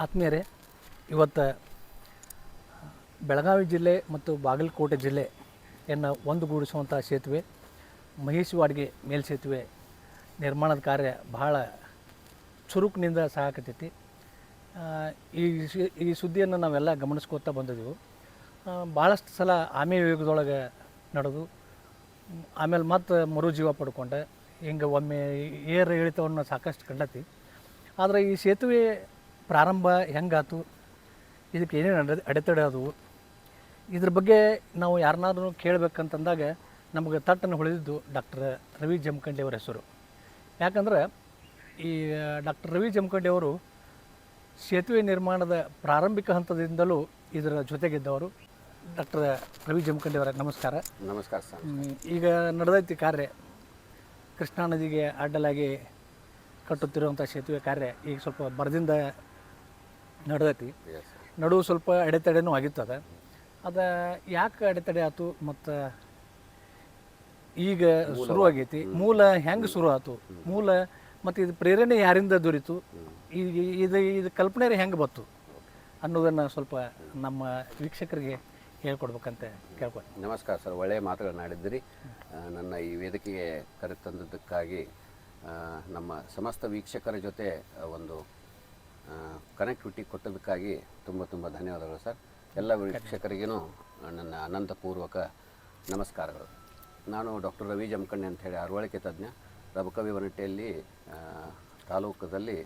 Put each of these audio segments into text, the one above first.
ಆತ್ಮೀಯರೇ, ಇವತ್ತು ಬೆಳಗಾವಿ ಜಿಲ್ಲೆ ಮತ್ತು ಬಾಗಲಕೋಟೆ ಜಿಲ್ಲೆಯನ್ನು ಒಂದುಗೂಡಿಸುವಂಥ ಸೇತುವೆ ಮಹೇಶವಾಡಿಗೆ ಮೇಲ್ಸೇತುವೆ ನಿರ್ಮಾಣದ ಕಾರ್ಯ ಬಹಳ ಚುರುಕಿನಿಂದ ಸಾಗಕತ್ತೈತಿ. ಈ ಸುದ್ದಿಯನ್ನು ನಾವೆಲ್ಲ ಗಮನಿಸ್ಕೋತಾ ಬಂದಿದ್ದೆವು. ಭಾಳಷ್ಟು ಸಲ ಆಮೆ ವೇಗದೊಳಗೆ ನಡೆದು ಆಮೇಲೆ ಮತ್ತೆ ಮರುಜೀವ ಪಡ್ಕೊಂಡೆ ಹಿಂಗೆ ಒಮ್ಮೆ ಏರು ಇಳಿತವನ್ನು ಸಾಕಷ್ಟು ಕಂಡತಿ. ಆದರೆ ಈ ಸೇತುವೆ ಪ್ರಾರಂಭ ಹೆಂಗಾತು, ಇದಕ್ಕೆ ಏನೇನು ಅಡೆತಡೆ ಆದವು, ಇದ್ರ ಬಗ್ಗೆ ನಾವು ಯಾರನ್ನಾದ್ರೂ ಕೇಳಬೇಕಂತಂದಾಗ ನಮಗೆ ತಟ್ಟನ್ನು ಹೊಳೆದಿದ್ದು ಡಾಕ್ಟರ್ ರವಿ ಜಮಖಂಡಿ ಅವರ ಹೆಸರು. ಯಾಕಂದ್ರೆ ಈ ಡಾಕ್ಟರ್ ರವಿ ಜಮಖಂಡಿ ಅವರು ಸೇತುವೆ ನಿರ್ಮಾಣದ ಪ್ರಾರಂಭಿಕ ಹಂತದಿಂದಲೂ ಇದರ ಜೊತೆಗಿದ್ದವರು. ಡಾಕ್ಟರ್ ರವಿ ಜಮಖಂಡಿ ಅವರ ನಮಸ್ಕಾರ. ನಮಸ್ಕಾರ ಸರ್. ಈಗ ನಡೆದೈತಿ ಕಾರ್ಯ, ಕೃಷ್ಣಾ ನದಿಗೆ ಅಡ್ಡಲಾಗಿ ಕಟ್ಟುತ್ತಿರುವಂಥ ಸೇತುವೆ ಕಾರ್ಯ ಈಗ ಸ್ವಲ್ಪ ಬರದಿಂದ ನಡೆದೈತಿ. ನಡುವು ಸ್ವಲ್ಪ ಅಡೆತಡೆನೂ ಆಗಿರ್ತದೆ. ಅದು ಯಾಕೆ ಅಡೆತಡೆ ಆಯ್ತು ಮತ್ತು ಈಗ ಶುರು ಆಗೈತಿ, ಮೂಲ ಹೆಂಗೆ ಶುರು ಆಯ್ತು, ಮೂಲ ಮತ್ತು ಇದು ಪ್ರೇರಣೆ ಯಾರಿಂದ ದೊರೀತು, ಇದು ಕಲ್ಪನೆ ಹೆಂಗೆ ಬಂತು ಅನ್ನೋದನ್ನು ಸ್ವಲ್ಪ ನಮ್ಮ ವೀಕ್ಷಕರಿಗೆ ಹೇಳ್ಕೊಡ್ಬೇಕಂತ ಕೇಳ್ಕೊಂಡು. ನಮಸ್ಕಾರ ಸರ್, ಒಳ್ಳೆಯ ಮಾತುಗಳನ್ನ ಆಡಿದ್ದೀರಿ. ನನ್ನ ಈ ವೇದಿಕೆಗೆ ಕರೆತಂದದ್ದಕ್ಕಾಗಿ ನಮ್ಮ ಸಮಸ್ತ ವೀಕ್ಷಕರ ಜೊತೆ ಒಂದು ಕನೆಕ್ಟಿವಿಟಿ ಕೊಟ್ಟದಕ್ಕಾಗಿ ತುಂಬ ತುಂಬ ಧನ್ಯವಾದಗಳು ಸರ್. ಎಲ್ಲ ವೀಕ್ಷಕರಿಗೂ ನನ್ನ ಅನಂತಪೂರ್ವಕ ನಮಸ್ಕಾರಗಳು. ನಾನು ಡಾಕ್ಟರ್ ರವಿ ಜಮಖಂಡಿ ಅಂಥೇಳಿ ಅರವಳಿಕೆ ತಜ್ಞ, ರಬಕವಿ ವನಟೆಯಲ್ಲಿ ತಾಲೂಕದಲ್ಲಿ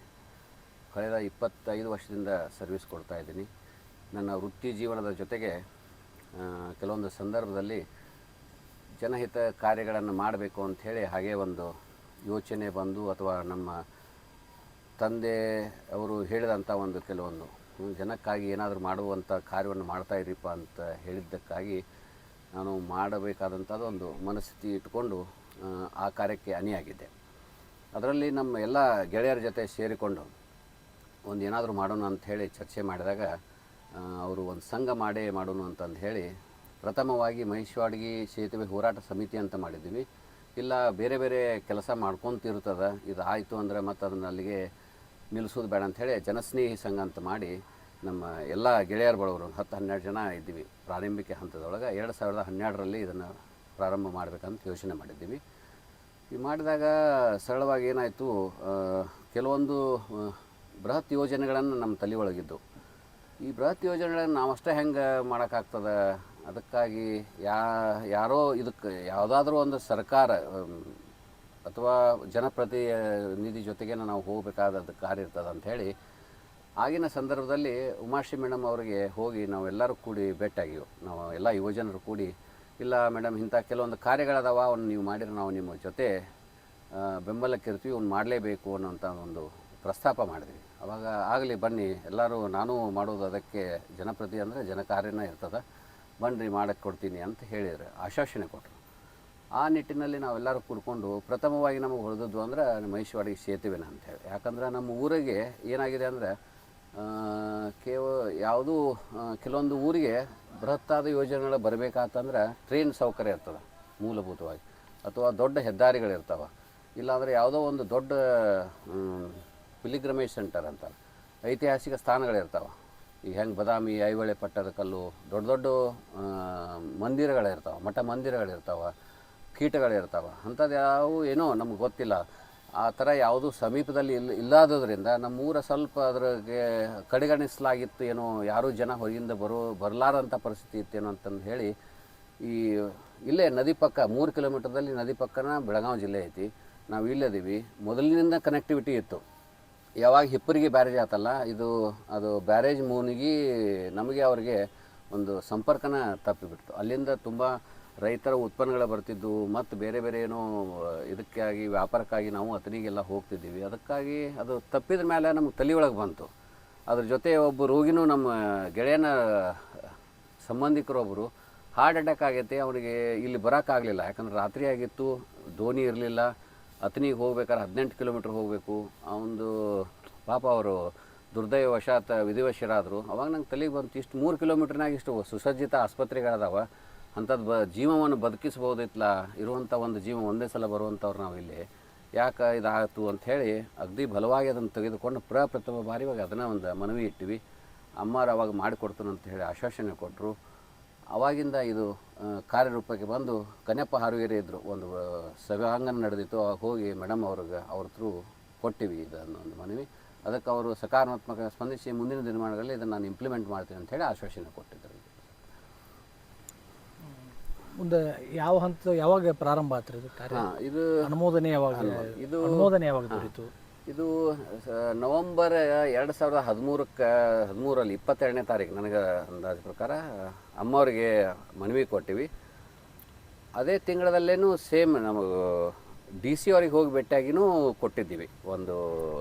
ಕಳೆದ 25 ವರ್ಷದಿಂದ ಸರ್ವಿಸ್ ಕೊಡ್ತಾ ಇದ್ದೀನಿ. ನನ್ನ ವೃತ್ತಿ ಜೀವನದ ಜೊತೆಗೆ ಕೆಲವೊಂದು ಸಂದರ್ಭದಲ್ಲಿ ಜನಹಿತ ಕಾರ್ಯಗಳನ್ನು ಮಾಡಬೇಕು ಅಂಥೇಳಿ ಹಾಗೆ ಒಂದು ಯೋಚನೆ ಬಂದು, ಅಥವಾ ನಮ್ಮ ತಂದೆ ಅವರು ಹೇಳಿದಂಥ ಒಂದು ಕೆಲವೊಂದು ಜನಕ್ಕಾಗಿ ಏನಾದರೂ ಮಾಡುವಂಥ ಕಾರ್ಯವನ್ನು ಮಾಡ್ತಾ ಇದ್ದೀರಪ್ಪ ಅಂತ ಹೇಳಿದ್ದಕ್ಕಾಗಿ ನಾನು ಮಾಡಬೇಕಾದಂಥದ್ದು ಒಂದು ಮನಸ್ಥಿತಿ ಇಟ್ಕೊಂಡು ಆ ಕಾರ್ಯಕ್ಕೆ ಅಣಿಯಾಗಿದ್ದೆ. ಅದರಲ್ಲಿ ನಮ್ಮ ಎಲ್ಲ ಗೆಳೆಯರ ಜೊತೆ ಸೇರಿಕೊಂಡು ಒಂದು ಏನಾದರೂ ಮಾಡೋಣ ಅಂಥೇಳಿ ಚರ್ಚೆ ಮಾಡಿದಾಗ ಅವರು ಒಂದು ಸಂಘ ಮಾಡೋಣ ಅಂತಂದು ಹೇಳಿ ಪ್ರಥಮವಾಗಿ ಮಹೇಶವಾಡಿಗೆ ಸೇತುವೆ ಹೋರಾಟ ಸಮಿತಿ ಅಂತ ಮಾಡಿದ್ದೀವಿ. ಇಲ್ಲ ಬೇರೆ ಬೇರೆ ಕೆಲಸ ಮಾಡ್ಕೊತಿರ್ತದೆ, ಇದು ಆಯಿತು ಅಂದರೆ ಮತ್ತು ಅದನ್ನು ಅಲ್ಲಿಗೆ ನಿಲ್ಲಿಸೋದು ಬೇಡ ಅಂಥೇಳಿ ಜನಸ್ನೇಹಿ ಸಂಘ ಅಂತ ಮಾಡಿ ನಮ್ಮ ಎಲ್ಲ ಗೆಳೆಯರ ಬಳಗರು 10-12 ಜನ ಇದ್ದೀವಿ. ಪ್ರಾರಂಭಿಕ ಹಂತದೊಳಗೆ 2012ರಲ್ಲಿ ಇದನ್ನು ಪ್ರಾರಂಭ ಮಾಡಬೇಕಂತ ಯೋಚನೆ ಮಾಡಿದ್ದೀವಿ. ಈ ಮಾಡಿದಾಗ ಸರಳವಾಗಿ ಏನಾಯಿತು, ಕೆಲವೊಂದು ಬೃಹತ್ ಯೋಜನೆಗಳನ್ನು ನಮ್ಮ ತಲೆ ಒಳಗಿದ್ದು. ಈ ಬೃಹತ್ ಯೋಜನೆಗಳನ್ನು ನಾವಷ್ಟೇ ಹೆಂಗೆ ಮಾಡೋಕ್ಕಾಗ್ತದೆ, ಅದಕ್ಕಾಗಿ ಯಾರೋ ಇದಕ್ಕೆ ಯಾವುದಾದ್ರೂ ಒಂದು ಸರ್ಕಾರ ಅಥವಾ ಜನಪ್ರತಿನಿಧಿ ಜೊತೆಗೆ ನಾವು ಹೋಗಬೇಕಾದ ಕಾರ್ಯ ಇರ್ತದೆ ಅಂಥೇಳಿ ಆಗಿನ ಸಂದರ್ಭದಲ್ಲಿ ಉಮಾಶ್ರೀ ಮೇಡಮ್ ಅವರಿಗೆ ಹೋಗಿ ನಾವೆಲ್ಲರೂ ಕೂಡಿ ಭೇಟಿಯಾಗಿವು. ನಾವು ಎಲ್ಲ ಯುವಜನರು ಕೂಡಿ, ಇಲ್ಲ ಮೇಡಮ್ ಇಂಥ ಕೆಲವೊಂದು ಕಾರ್ಯಗಳದಾವ, ಅವನ್ನ ನೀವು ಮಾಡಿದ್ರೆ ನಾವು ನಿಮ್ಮ ಜೊತೆ ಬೆಂಬಲಕ್ಕೆ ಇರ್ತೀವಿ, ಅವ್ನು ಮಾಡಲೇಬೇಕು ಅನ್ನೋಂಥ ಒಂದು ಪ್ರಸ್ತಾಪ ಮಾಡಿದ್ವಿ. ಆವಾಗ ಆಗಲಿ ಬನ್ನಿ ಎಲ್ಲರೂ, ನಾನು ಮಾಡೋದು ಅದಕ್ಕೆ ಜನಪ್ರತಿ ಅಂದರೆ ಜನಕಾರ್ಯನ ಇರ್ತದೆ, ಬನ್ನಿರಿ ಮಾಡಕ್ಕೆ ಕೊಡ್ತೀನಿ ಅಂತ ಹೇಳಿದ್ರು, ಆಶ್ವಾಸನೆ ಕೊಟ್ಟರು. ಆ ನಿಟ್ಟಿನಲ್ಲಿ ನಾವೆಲ್ಲರೂ ಕೂಡ್ಕೊಂಡು ಪ್ರಥಮವಾಗಿ ನಮಗೆ ಹೊಡೆದದ್ದು ಅಂದರೆ ಮಹೇಶವಾಡಿಗೆ ಸೇತುವೆನ ಅಂಥೇಳಿ. ಯಾಕಂದ್ರೆ ನಮ್ಮ ಊರಿಗೆ ಏನಾಗಿದೆ ಅಂದರೆ ಯಾವುದೂ ಕೆಲವೊಂದು ಊರಿಗೆ ಬೃಹತ್ತಾದ ಯೋಜನೆಗಳು ಬರಬೇಕಾತಂದ್ರೆ ಟ್ರೈನ್ ಸೌಕರ್ಯ ಇರ್ತದೆ ಮೂಲಭೂತವಾಗಿ, ಅಥವಾ ದೊಡ್ಡ ಹೆದ್ದಾರಿಗಳಿರ್ತಾವೆ, ಇಲ್ಲಾಂದರೆ ಯಾವುದೋ ಒಂದು ದೊಡ್ಡ ಪಿಲಿಗ್ರಮೇಜ್ ಸೆಂಟರ್ ಅಂತ ಐತಿಹಾಸಿಕ ಸ್ಥಾನಗಳಿರ್ತಾವೆ. ಈಗ ಹೆಂಗೆ ಬದಾಮಿ, ಐಹೊಳೆ ಪಟ್ಟದಕಲ್ಲು, ದೊಡ್ಡ ದೊಡ್ಡ ಮಂದಿರಗಳಿರ್ತಾವೆ, ಮಠ ಮಂದಿರಗಳಿರ್ತಾವೆ, ಕೀಟಗಳಿರ್ತಾವೆ. ಅಂಥದ್ದು ಯಾವುವು ಏನೋ ನಮ್ಗೆ ಗೊತ್ತಿಲ್ಲ. ಆ ಥರ ಯಾವುದೂ ಸಮೀಪದಲ್ಲಿ ಇಲ್ಲದರಿಂದ ನಮ್ಮೂರ ಸ್ವಲ್ಪ ಅದ್ರಾಗೆ ಕಡೆಗಣಿಸಲಾಗಿತ್ತು, ಏನೋ ಯಾರೂ ಜನ ಹೊರಗಿಂದ ಬರಲಾರಂಥ ಪರಿಸ್ಥಿತಿ ಇತ್ತೇನೋ ಅಂತಂದು ಹೇಳಿ ಇಲ್ಲೇ ನದಿ ಪಕ್ಕ 3 ಕಿಲೋಮೀಟರ್ದಲ್ಲಿ ನದಿ ಪಕ್ಕನ ಬೆಳಗಾವಿ ಜಿಲ್ಲೆ ಐತಿ, ನಾವು ಇಲ್ಲದೀವಿ. ಮೊದಲಿನಿಂದ ಕನೆಕ್ಟಿವಿಟಿ ಇತ್ತು. ಯಾವಾಗ ಹಿಪ್ಪರಿಗೆ ಬ್ಯಾರೇಜ್ ಆತಲ್ಲ, ಅದು ಬ್ಯಾರೇಜ್ ಮುನಿಗಿ ನಮಗೆ ಅವ್ರಿಗೆ ಒಂದು ಸಂಪರ್ಕನ ತಪ್ಪಿಬಿಡ್ತು. ಅಲ್ಲಿಂದ ತುಂಬ ರೈತರ ಉತ್ಪನ್ನಗಳು ಬರ್ತಿದ್ದು, ಮತ್ತು ಬೇರೆ ಬೇರೆ ಏನೋ ಇದಕ್ಕಾಗಿ ವ್ಯಾಪಾರಕ್ಕಾಗಿ ನಾವು ಅತನಿಗೆಲ್ಲ ಹೋಗ್ತಿದ್ದೀವಿ. ಅದಕ್ಕಾಗಿ ಅದು ತಪ್ಪಿದ ಮೇಲೆ ನಮ್ಗೆ ತಲೆಯೊಳಗೆ ಬಂತು. ಅದ್ರ ಜೊತೆ ಒಬ್ಬ ರೋಗಿನೂ ನಮ್ಮ ಗೆಳೆಯನ ಸಂಬಂಧಿಕರೊಬ್ಬರು ಹಾರ್ಟ್ ಅಟ್ಯಾಕ್ ಆಗೈತೆ, ಅವನಿಗೆ ಇಲ್ಲಿ ಬರೋಕ್ಕಾಗಲಿಲ್ಲ. ಯಾಕಂದ್ರೆ ರಾತ್ರಿ ಆಗಿತ್ತು, ದೋಣಿ ಇರಲಿಲ್ಲ, ಅತನಿಗೆ ಹೋಗ್ಬೇಕಾದ್ರೆ 18 ಕಿಲೋಮೀಟ್ರ್ ಹೋಗಬೇಕು. ಅವನದು ಪಾಪ ಅವರು ದುರ್ದೈವಶಾತ್ ವಿಧಿವಶರಾದರು. ಅವಾಗ ನಂಗೆ ತಲೆಗೆ ಬಂತು, ಇಷ್ಟು 3 ಕಿಲೋಮೀಟ್ರ್ನಾಗ ಇಷ್ಟು ಸುಸಜ್ಜಿತ ಆಸ್ಪತ್ರೆಗಳದಾವ, ಅಂಥದ್ದು ಜೀವವನ್ನು ಬದುಕಿಸ್ಬೋದಿತ್ತಲ್ಲ, ಇರುವಂಥ ಒಂದು ಜೀವ ಒಂದೇ ಸಲ ಬರುವಂಥವ್ರು ನಾವು ಇಲ್ಲಿ ಯಾಕೆ ಇದಾಯಿತು ಅಂಥೇಳಿ ಅಗದಿ ಬಲವಾಗಿ ಅದನ್ನು ತೆಗೆದುಕೊಂಡು ಪ್ರಪ್ರಥಮ ಬಾರಿವಾಗ ಅದನ್ನು ಒಂದು ಮನವಿ ಇಟ್ಟಿವಿ. ಅಮ್ಮಾರು ಅವಾಗ ಮಾಡಿಕೊಡ್ತಾನೆ ಅಂತ ಹೇಳಿ ಆಶ್ವಾಸನೆ ಕೊಟ್ಟರು. ಅವಾಗಿಂದ ಇದು ಕಾರ್ಯರೂಪಕ್ಕೆ ಬಂದು ಕನ್ಯಪ್ಪ ಹಾರುಗೇರಿ ಇದ್ದರು, ಒಂದು ಸಭಾಂಗಣ ನಡೆದಿತ್ತು. ಅವಾಗ ಹೋಗಿ ಮೇಡಮ್ ಅವ್ರ ಥ್ರೂ ಕೊಟ್ಟಿವಿ ಇದನ್ನು ಒಂದು ಮನವಿ. ಅದಕ್ಕೆ ಅವರು ಸಕಾರಾತ್ಮಕ ಸ್ಪಂದಿಸಿ ಮುಂದಿನ ದಿನಮಾನಗಳಲ್ಲಿ ಇದನ್ನು ನಾನು ಇಂಪ್ಲಿಮೆಂಟ್ ಮಾಡ್ತೀನಿ ಅಂತ ಹೇಳಿ ಆಶ್ವಾಸನೆ ಕೊಟ್ಟಿದ್ದರು. ಮುಂದೆ ಯಾವ ಹಂತ ಯಾವಾಗ ಪ್ರಾರಂಭ ಆತ್ರಿ ಇದು ಕಾರ್ಯ? ಇದು ಅನುಮೋದನೆ ಯಾವಾಗ ದೊರೀತು? ಇದು ನವಂಬರ್ 2013ರಲ್ಲಿ 22ನೇ ತಾರೀಕು ನನಗೆ ಅಂದಾಜು ಪ್ರಕಾರ ಅಮ್ಮವ್ರಿಗೆ ಮನವಿ ಕೊಟ್ಟಿವಿ. ಅದೇ ತಿಂಗಳಲ್ಲೇನು ಸೇಮ್ ನಮಗೆ DC ಅವ್ರಿಗೆ ಹೋಗಿ ಭೇಟಿಯಾಗಿನೂ ಕೊಟ್ಟಿದ್ದೀವಿ. ಒಂದು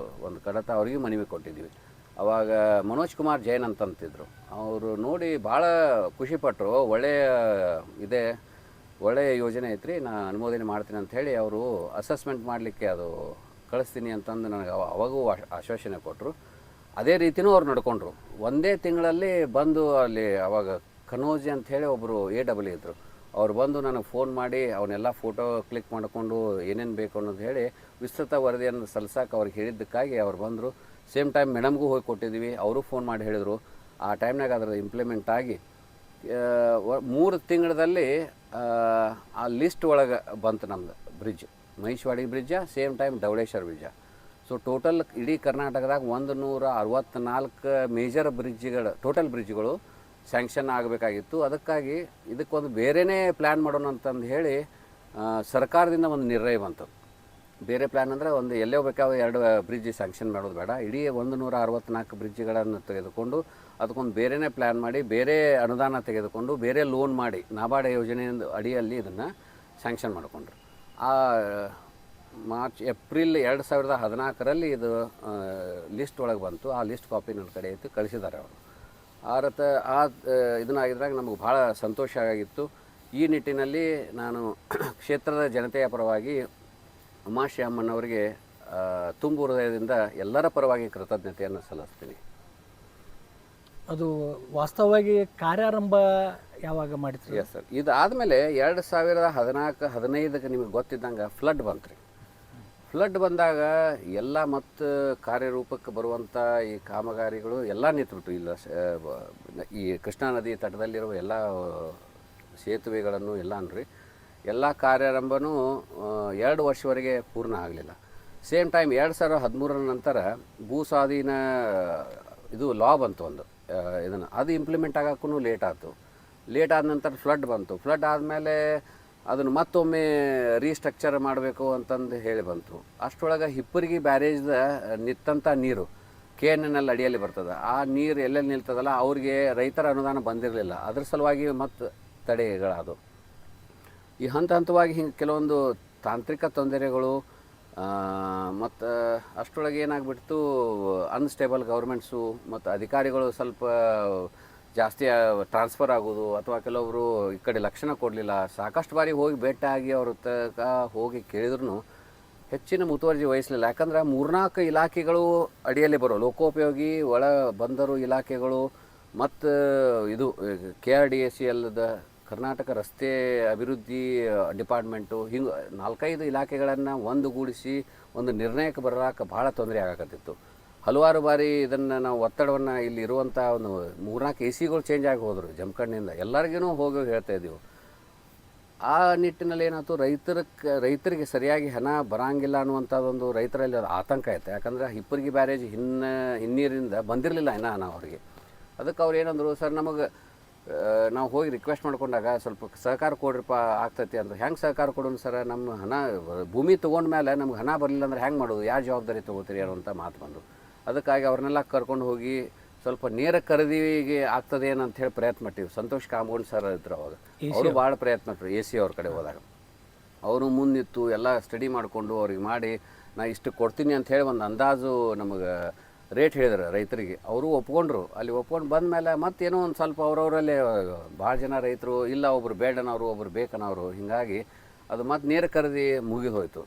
ಕಡತ ಅವ್ರಿಗೆ ಮನವಿ ಕೊಟ್ಟಿದ್ದೀವಿ. ಅವಾಗ ಮನೋಜ್ ಕುಮಾರ್ ಜೈನ್ ಅಂತಂತಿದ್ರು. ಅವರು ನೋಡಿ ಭಾಳ ಖುಷಿಪಟ್ಟರು. ಒಳ್ಳೆಯ ಯೋಜನೆ ಐತ್ರಿ, ನಾನು ಅನುಮೋದನೆ ಮಾಡ್ತೀನಿ ಅಂಥೇಳಿ ಅವರು ಅಸೆಸ್ಮೆಂಟ್ ಮಾಡಲಿಕ್ಕೆ ಅದು ಕಳಿಸ್ತೀನಿ ಅಂತಂದು ನನಗೆ ಅವಾಗೂ ಆಶ್ವಾಸನೆ ಕೊಟ್ಟರು. ಅದೇ ರೀತಿಯೂ ಅವ್ರು ನಡ್ಕೊಂಡ್ರು. ಒಂದೇ ತಿಂಗಳಲ್ಲಿ ಬಂದು ಅಲ್ಲಿ ಅವಾಗ ಕನೋಜಿ ಅಂಥೇಳಿ ಒಬ್ಬರು AW ಇದ್ದರು. ಅವ್ರು ಬಂದು ನನಗೆ ಫೋನ್ ಮಾಡಿ ಅವನ್ನೆಲ್ಲ ಫೋಟೋ ಕ್ಲಿಕ್ ಮಾಡಿಕೊಂಡು ಏನೇನು ಬೇಕು ಅನ್ನೋದು ಹೇಳಿ ವಿಸ್ತೃತ ವರದಿಯನ್ನು ಸಲ್ಲಿಸಕ್ಕೆ ಅವ್ರಿಗೆ ಹೇಳಿದ್ದಕ್ಕಾಗಿ ಅವ್ರು ಬಂದರು. ಸೇಮ್ ಟೈಮ್ ಮೇಡಮ್ಗೂ ಹೋಗಿ ಕೊಟ್ಟಿದ್ದೀವಿ. ಅವರು ಫೋನ್ ಮಾಡಿ ಹೇಳಿದರು. ಆ ಟೈಮ್ನಾಗ ಅದರ ಇಂಪ್ಲಿಮೆಂಟ್ ಆಗಿ 3 ತಿಂಗಳಲ್ಲಿ ಆ ಲಿಸ್ಟ್ ಒಳಗೆ ಬಂತು ನಮ್ಮದು bridge, Mahishwadi bridge, same time Dhavaleshwar bridge. So total ಇಡೀ ಕರ್ನಾಟಕದಾಗ 164 ಮೇಜರ್ ಬ್ರಿಡ್ಜ್ಗಳು, ಟೋಟಲ್ ಬ್ರಿಡ್ಜ್ಗಳು ಸ್ಯಾಂಕ್ಷನ್ ಆಗಬೇಕಾಗಿತ್ತು. ಅದಕ್ಕಾಗಿ ಇದಕ್ಕೊಂದು ಬೇರೆಯೇ ಪ್ಲ್ಯಾನ್ ಮಾಡೋಣ ಅಂತಂದು ಹೇಳಿ ಸರ್ಕಾರದಿಂದ ಒಂದು ನಿರ್ಣಯ ಬಂತು. ಬೇರೆ ಪ್ಲ್ಯಾನ್ ಅಂದರೆ ಒಂದು ಎಲ್ಲೇ ಬೇಕಾದ್ರೆ 2 ಬ್ರಿಡ್ಜ್ ಸ್ಯಾಂಕ್ಷನ್ ಮಾಡೋದು ಬೇಡ, ಇಡೀ 164 ಬ್ರಿಡ್ಜ್ಗಳನ್ನು ತೆಗೆದುಕೊಂಡು ಅದಕ್ಕೊಂದು ಬೇರೆಯೇ ಪ್ಲ್ಯಾನ್ ಮಾಡಿ, ಬೇರೆ ಅನುದಾನ ತೆಗೆದುಕೊಂಡು, ಬೇರೆ ಲೋನ್ ಮಾಡಿ ನಾಬಾರ್ಡ್ ಯೋಜನೆಯಿಂದ ಅಡಿಯಲ್ಲಿ ಇದನ್ನು ಸ್ಯಾಂಕ್ಷನ್ ಮಾಡಿಕೊಂಡ್ರು. ಏಪ್ರಿಲ್ 2014ರಲ್ಲಿ ಇದು ಲಿಸ್ಟ್ ಒಳಗೆ ಬಂತು. ಆ ಲಿಸ್ಟ್ ಕಾಪಿ ನನ್ನ ಕಡೆ ಇತ್ತು, ಕಳಿಸಿದ್ದಾರೆ ಅವರು. ಇದನ್ನಾಗಿದ್ದಾಗ ನಮಗೆ ಭಾಳ ಸಂತೋಷ ಆಗಿತ್ತು. ಈ ನಿಟ್ಟಿನಲ್ಲಿ ನಾನು ಕ್ಷೇತ್ರದ ಜನತೆಯ ಪರವಾಗಿ ಉಮಾಶ್ರೀ ತುಂಬು ಹೃದಯದಿಂದ ಎಲ್ಲರ ಪರವಾಗಿ ಕೃತಜ್ಞತೆಯನ್ನು ಸಲ್ಲಿಸ್ತೀನಿ. ಅದು ವಾಸ್ತವವಾಗಿ ಕಾರ್ಯಾರಂಭ ಯಾವಾಗ ಮಾಡಿದ್ರಿ? Yes sir. ಇದಾದಮೇಲೆ 2014-15ಕ್ಕೆ ನಿಮಗೆ ಗೊತ್ತಿದ್ದಂಗೆ ಫ್ಲಡ್ ಬಂತು ರೀ. ಫ್ಲಡ್ ಬಂದಾಗ ಎಲ್ಲ ಮತ್ತು ಕಾರ್ಯರೂಪಕ್ಕೆ ಬರುವಂಥ ಈ ಕಾಮಗಾರಿಗಳು ಎಲ್ಲ ನಿಂತುಬಿಟ್ಟು. ಇಲ್ಲ ಈ ಕೃಷ್ಣಾ ನದಿ ತಟದಲ್ಲಿರುವ ಎಲ್ಲ ಸೇತುವೆಗಳನ್ನು ಎಲ್ಲ ಕಾರ್ಯಾರಂಭನೂ 2 ವರ್ಷವರೆಗೆ ಪೂರ್ಣ ಆಗಲಿಲ್ಲ. ಸೇಮ್ ಟೈಮ್ 2013ರ ನಂತರ ಭೂ ಸ್ವಾಧೀನ ಇದು ಲಾ ಬಂತು ಒಂದು, ಅದು ಇಂಪ್ಲಿಮೆಂಟ್ ಆಗೋಕ್ಕೂ ಲೇಟ್ ಆಯಿತು. ಲೇಟ್ ಆದ ನಂತರ ಫ್ಲಡ್ ಬಂತು. ಫ್ಲಡ್ ಆದಮೇಲೆ ಅದನ್ನು ಮತ್ತೊಮ್ಮೆ ರೀಸ್ಟ್ರಕ್ಚರ್ ಮಾಡಬೇಕು ಅಂತಂದು ಹೇಳಿ ಬಂತು. ಅಷ್ಟರೊಳಗೆ ಹಿಪ್ಪರಿಗಿ ಬ್ಯಾರೇಜ್ದ ನಿಂತಂಥ ನೀರು KNNL ಅಡಿಯಲ್ಲಿ ಬರ್ತದೆ. ಆ ನೀರು ಎಲ್ಲೆಲ್ಲಿ ನಿಲ್ತದಲ್ಲ ಅವ್ರಿಗೆ ರೈತರ ಅನುದಾನ ಬಂದಿರಲಿಲ್ಲ. ಅದ್ರ ಸಲುವಾಗಿ ಮತ್ತು ತಡೆಗಳಾದವು. ಈ ಹಂತವಾಗಿ ಹಿಂಗೆ ಕೆಲವೊಂದು ತಾಂತ್ರಿಕ ತೊಂದರೆಗಳು ಮತ್ತು ಅಷ್ಟರೊಳಗೆ ಏನಾಗ್ಬಿಡ್ತು, ಅನ್ಸ್ಟೇಬಲ್ ಗೌರ್ಮೆಂಟ್ಸು ಮತ್ತು ಅಧಿಕಾರಿಗಳು ಸ್ವಲ್ಪ ಜಾಸ್ತಿ ಟ್ರಾನ್ಸ್ಫರ್ ಆಗೋದು, ಅಥವಾ ಕೆಲವೊಬ್ಬರು ಈ ಕಡೆ ಲಕ್ಷಣ ಕೊಡಲಿಲ್ಲ. ಸಾಕಷ್ಟು ಬಾರಿ ಹೋಗಿ ಭೇಟಿಯಾಗಿ ಅವ್ರ ಹೋಗಿ ಕೇಳಿದ್ರು ಹೆಚ್ಚಿನ ಮುತುವರ್ಜಿ ವಹಿಸಲಿಲ್ಲ. ಯಾಕಂದ್ರೆ 3-4 ಇಲಾಖೆಗಳು ಅಡಿಯಲ್ಲಿ ಬರೋ ಲೋಕೋಪಯೋಗಿ ಒಳ ಬಂದರು ಇಲಾಖೆಗಳು ಮತ್ತು ಇದು KRDACLದ ಕರ್ನಾಟಕ ರಸ್ತೆ ಅಭಿವೃದ್ಧಿ ಡಿಪಾರ್ಟ್ಮೆಂಟು, ಹಿಂಗೆ 4-5 ಇಲಾಖೆಗಳನ್ನು ಒಂದುಗೂಡಿಸಿ ಒಂದು ನಿರ್ಣಯಕ್ಕೆ ಬರೋಕೆ ಭಾಳ ತೊಂದರೆ ಆಗಕತ್ತಿತ್ತು. ಹಲವಾರು ಬಾರಿ ಇದನ್ನು ನಾವು ಒತ್ತಡವನ್ನು ಇಲ್ಲಿ ಇರುವಂಥ ಒಂದು 3-4 AC ಚೇಂಜ್ ಆಗಿ ಹೋದರು ಜಮಖಂಡಿನಿಂದ. ಎಲ್ಲರಿಗೂ ಹೋಗಿ ಹೇಳ್ತಾ ಇದ್ದೀವಿ. ಆ ನಿಟ್ಟಿನಲ್ಲಿ ಏನಾಯ್ತು, ರೈತರಿಗೆ ಸರಿಯಾಗಿ ಹಣ ಬರೋಂಗಿಲ್ಲ ಅನ್ನುವಂಥದ್ದೊಂದು ರೈತರಲ್ಲಿ ಅದು ಆತಂಕ ಆಯಿತು. ಯಾಕಂದರೆ ಹಿಪ್ಪರಿಗಿ ಬ್ಯಾರೇಜ್ ಹಿನ್ನೀರಿಂದ ಬಂದಿರಲಿಲ್ಲ ಇನ್ನೂ ಹಣ ಅವರಿಗೆ. ಅದಕ್ಕೆ ಅವ್ರು ಏನಂದರು, ಸರ್ ನಮಗೆ ನಾವು ಹೋಗಿ ರಿಕ್ವೆಸ್ಟ್ ಮಾಡ್ಕೊಂಡಾಗ ಸ್ವಲ್ಪ ಸಹಕಾರ ಕೊಡ್ರಿಪ್ಪ ಆಗ್ತೈತಿ ಅಂತ. ಹೆಂಗೆ ಸಹಕಾರ ಕೊಡೋಣ ಸರ್, ನಮ್ಮ ಹಣ ಭೂಮಿ ತೊಗೊಂಡ ಮೇಲೆ ನಮ್ಗೆ ಹಣ ಬರಲಿಲ್ಲ ಅಂದ್ರೆ ಹೆಂಗೆ ಮಾಡೋದು, ಯಾವ ಜವಾಬ್ದಾರಿ ತೊಗೋತೀರಿ ಅನ್ನೋಂಥ ಮಾತು ಬಂದು. ಅದಕ್ಕಾಗಿ ಅವ್ರನ್ನೆಲ್ಲ ಕರ್ಕೊಂಡು ಹೋಗಿ ಸ್ವಲ್ಪ ನೇರ ಖರೀದಿಗೆ ಆಗ್ತದೆ ಏನಂತ ಹೇಳಿ ಪ್ರಯತ್ನ ಮಾಡ್ತೀವಿ. ಸಂತೋಷ್ ಕಾಂಬೌಂಡ್ ಸರ್ ಇದ್ರು ಅವಾಗ, ಅವರು ಭಾಳ ಪ್ರಯತ್ನ ಮಾಡ್ತಾರೆ. AC ಅವ್ರ ಕಡೆ ಹೋದಾಗ ಅವರು ಮುಂದಿತ್ತು ಎಲ್ಲ ಸ್ಟಡಿ ಮಾಡಿಕೊಂಡು ಅವ್ರಿಗೆ ಮಾಡಿ ನಾ ಇಷ್ಟು ಕೊಡ್ತೀನಿ ಅಂತ ಹೇಳಿ ಒಂದು ಅಂದಾಜು ನಮಗೆ ರೇಟ್ ಹೇಳಿದ್ರು ರೈತರಿಗೆ. ಅವರು ಒಪ್ಕೊಂಡ್ರು. ಅಲ್ಲಿ ಒಪ್ಕೊಂಡು ಬಂದ ಮೇಲೆ ಮತ್ತೇನೋ ಒಂದು ಸ್ವಲ್ಪ ಅವರವರಲ್ಲೇ ಭಾಳ ಜನ ರೈತರು ಇಲ್ಲ, ಒಬ್ರು ಬೇಡನವರು ಒಬ್ರು ಬೇಕನವರು, ಹೀಗಾಗಿ ಅದು ಮತ್ತು ನೇರ ಖರೀದಿ ಮುಗಿದು ಹೋಯಿತು.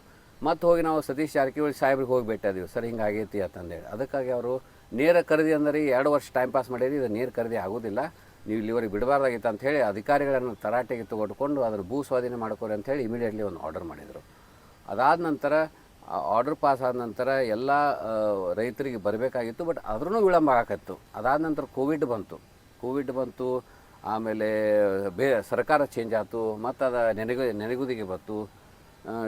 ಮತ್ತು ಹೋಗಿ ನಾವು ಸತೀಶ್ ಜಾರಕಿಹೊಳಿ ಸಾಹೇಬ್ರಿಗೆ ಹೋಗಿ ಭೇಟಿಯಾದೀವಿ, ಸರ್ ಹಿಂಗೆ ಆಗೈತಿ ಅಂತಂದೇಳಿ. ಅದಕ್ಕಾಗಿ ಅವರು ನೇರ ಖರೀದಿ ಅಂದರೆ 2 ವರ್ಷ ಟೈಮ್ ಪಾಸ್ ಮಾಡಿರಿ, ಇದು ನೇರ ಖರೀದಿ ಆಗೋದಿಲ್ಲ, ನೀವು ಇಲ್ಲಿವರೆಗೆ ಬಿಡಬಾರ್ದಾಗಿತ್ತು ಅಂಥೇಳಿ ಅಧಿಕಾರಿಗಳನ್ನು ತರಾಟೆಗೆ ತಗೊಟ್ಕೊಂಡು ಅದ್ರ ಭೂ ಸ್ವಾಧೀನ ಮಾಡ್ಕೊರಿ ಅಂಥೇಳಿ ಇಮಿಡಿಯೇಟ್ಲಿ ಒಂದು ಆರ್ಡರ್ ಮಾಡಿದರು. ಅದಾದ ನಂತರ ಆರ್ಡರ್ ಪಾಸ್ ಆದ ನಂತರ ಎಲ್ಲ ರೈತರಿಗೆ ಬರಬೇಕಾಗಿತ್ತು, ಬಟ್ ಆದ್ರೂ ವಿಳಂಬ ಆಗಕತ್ತು. ಅದಾದ ನಂತರ ಕೋವಿಡ್ ಬಂತು, ಆಮೇಲೆ ಸರ್ಕಾರ ಚೇಂಜ್ ಆಯ್ತು, ಮತ್ತು ಅದು ನೆನೆಗುದಿಗೆ ಬಂತು.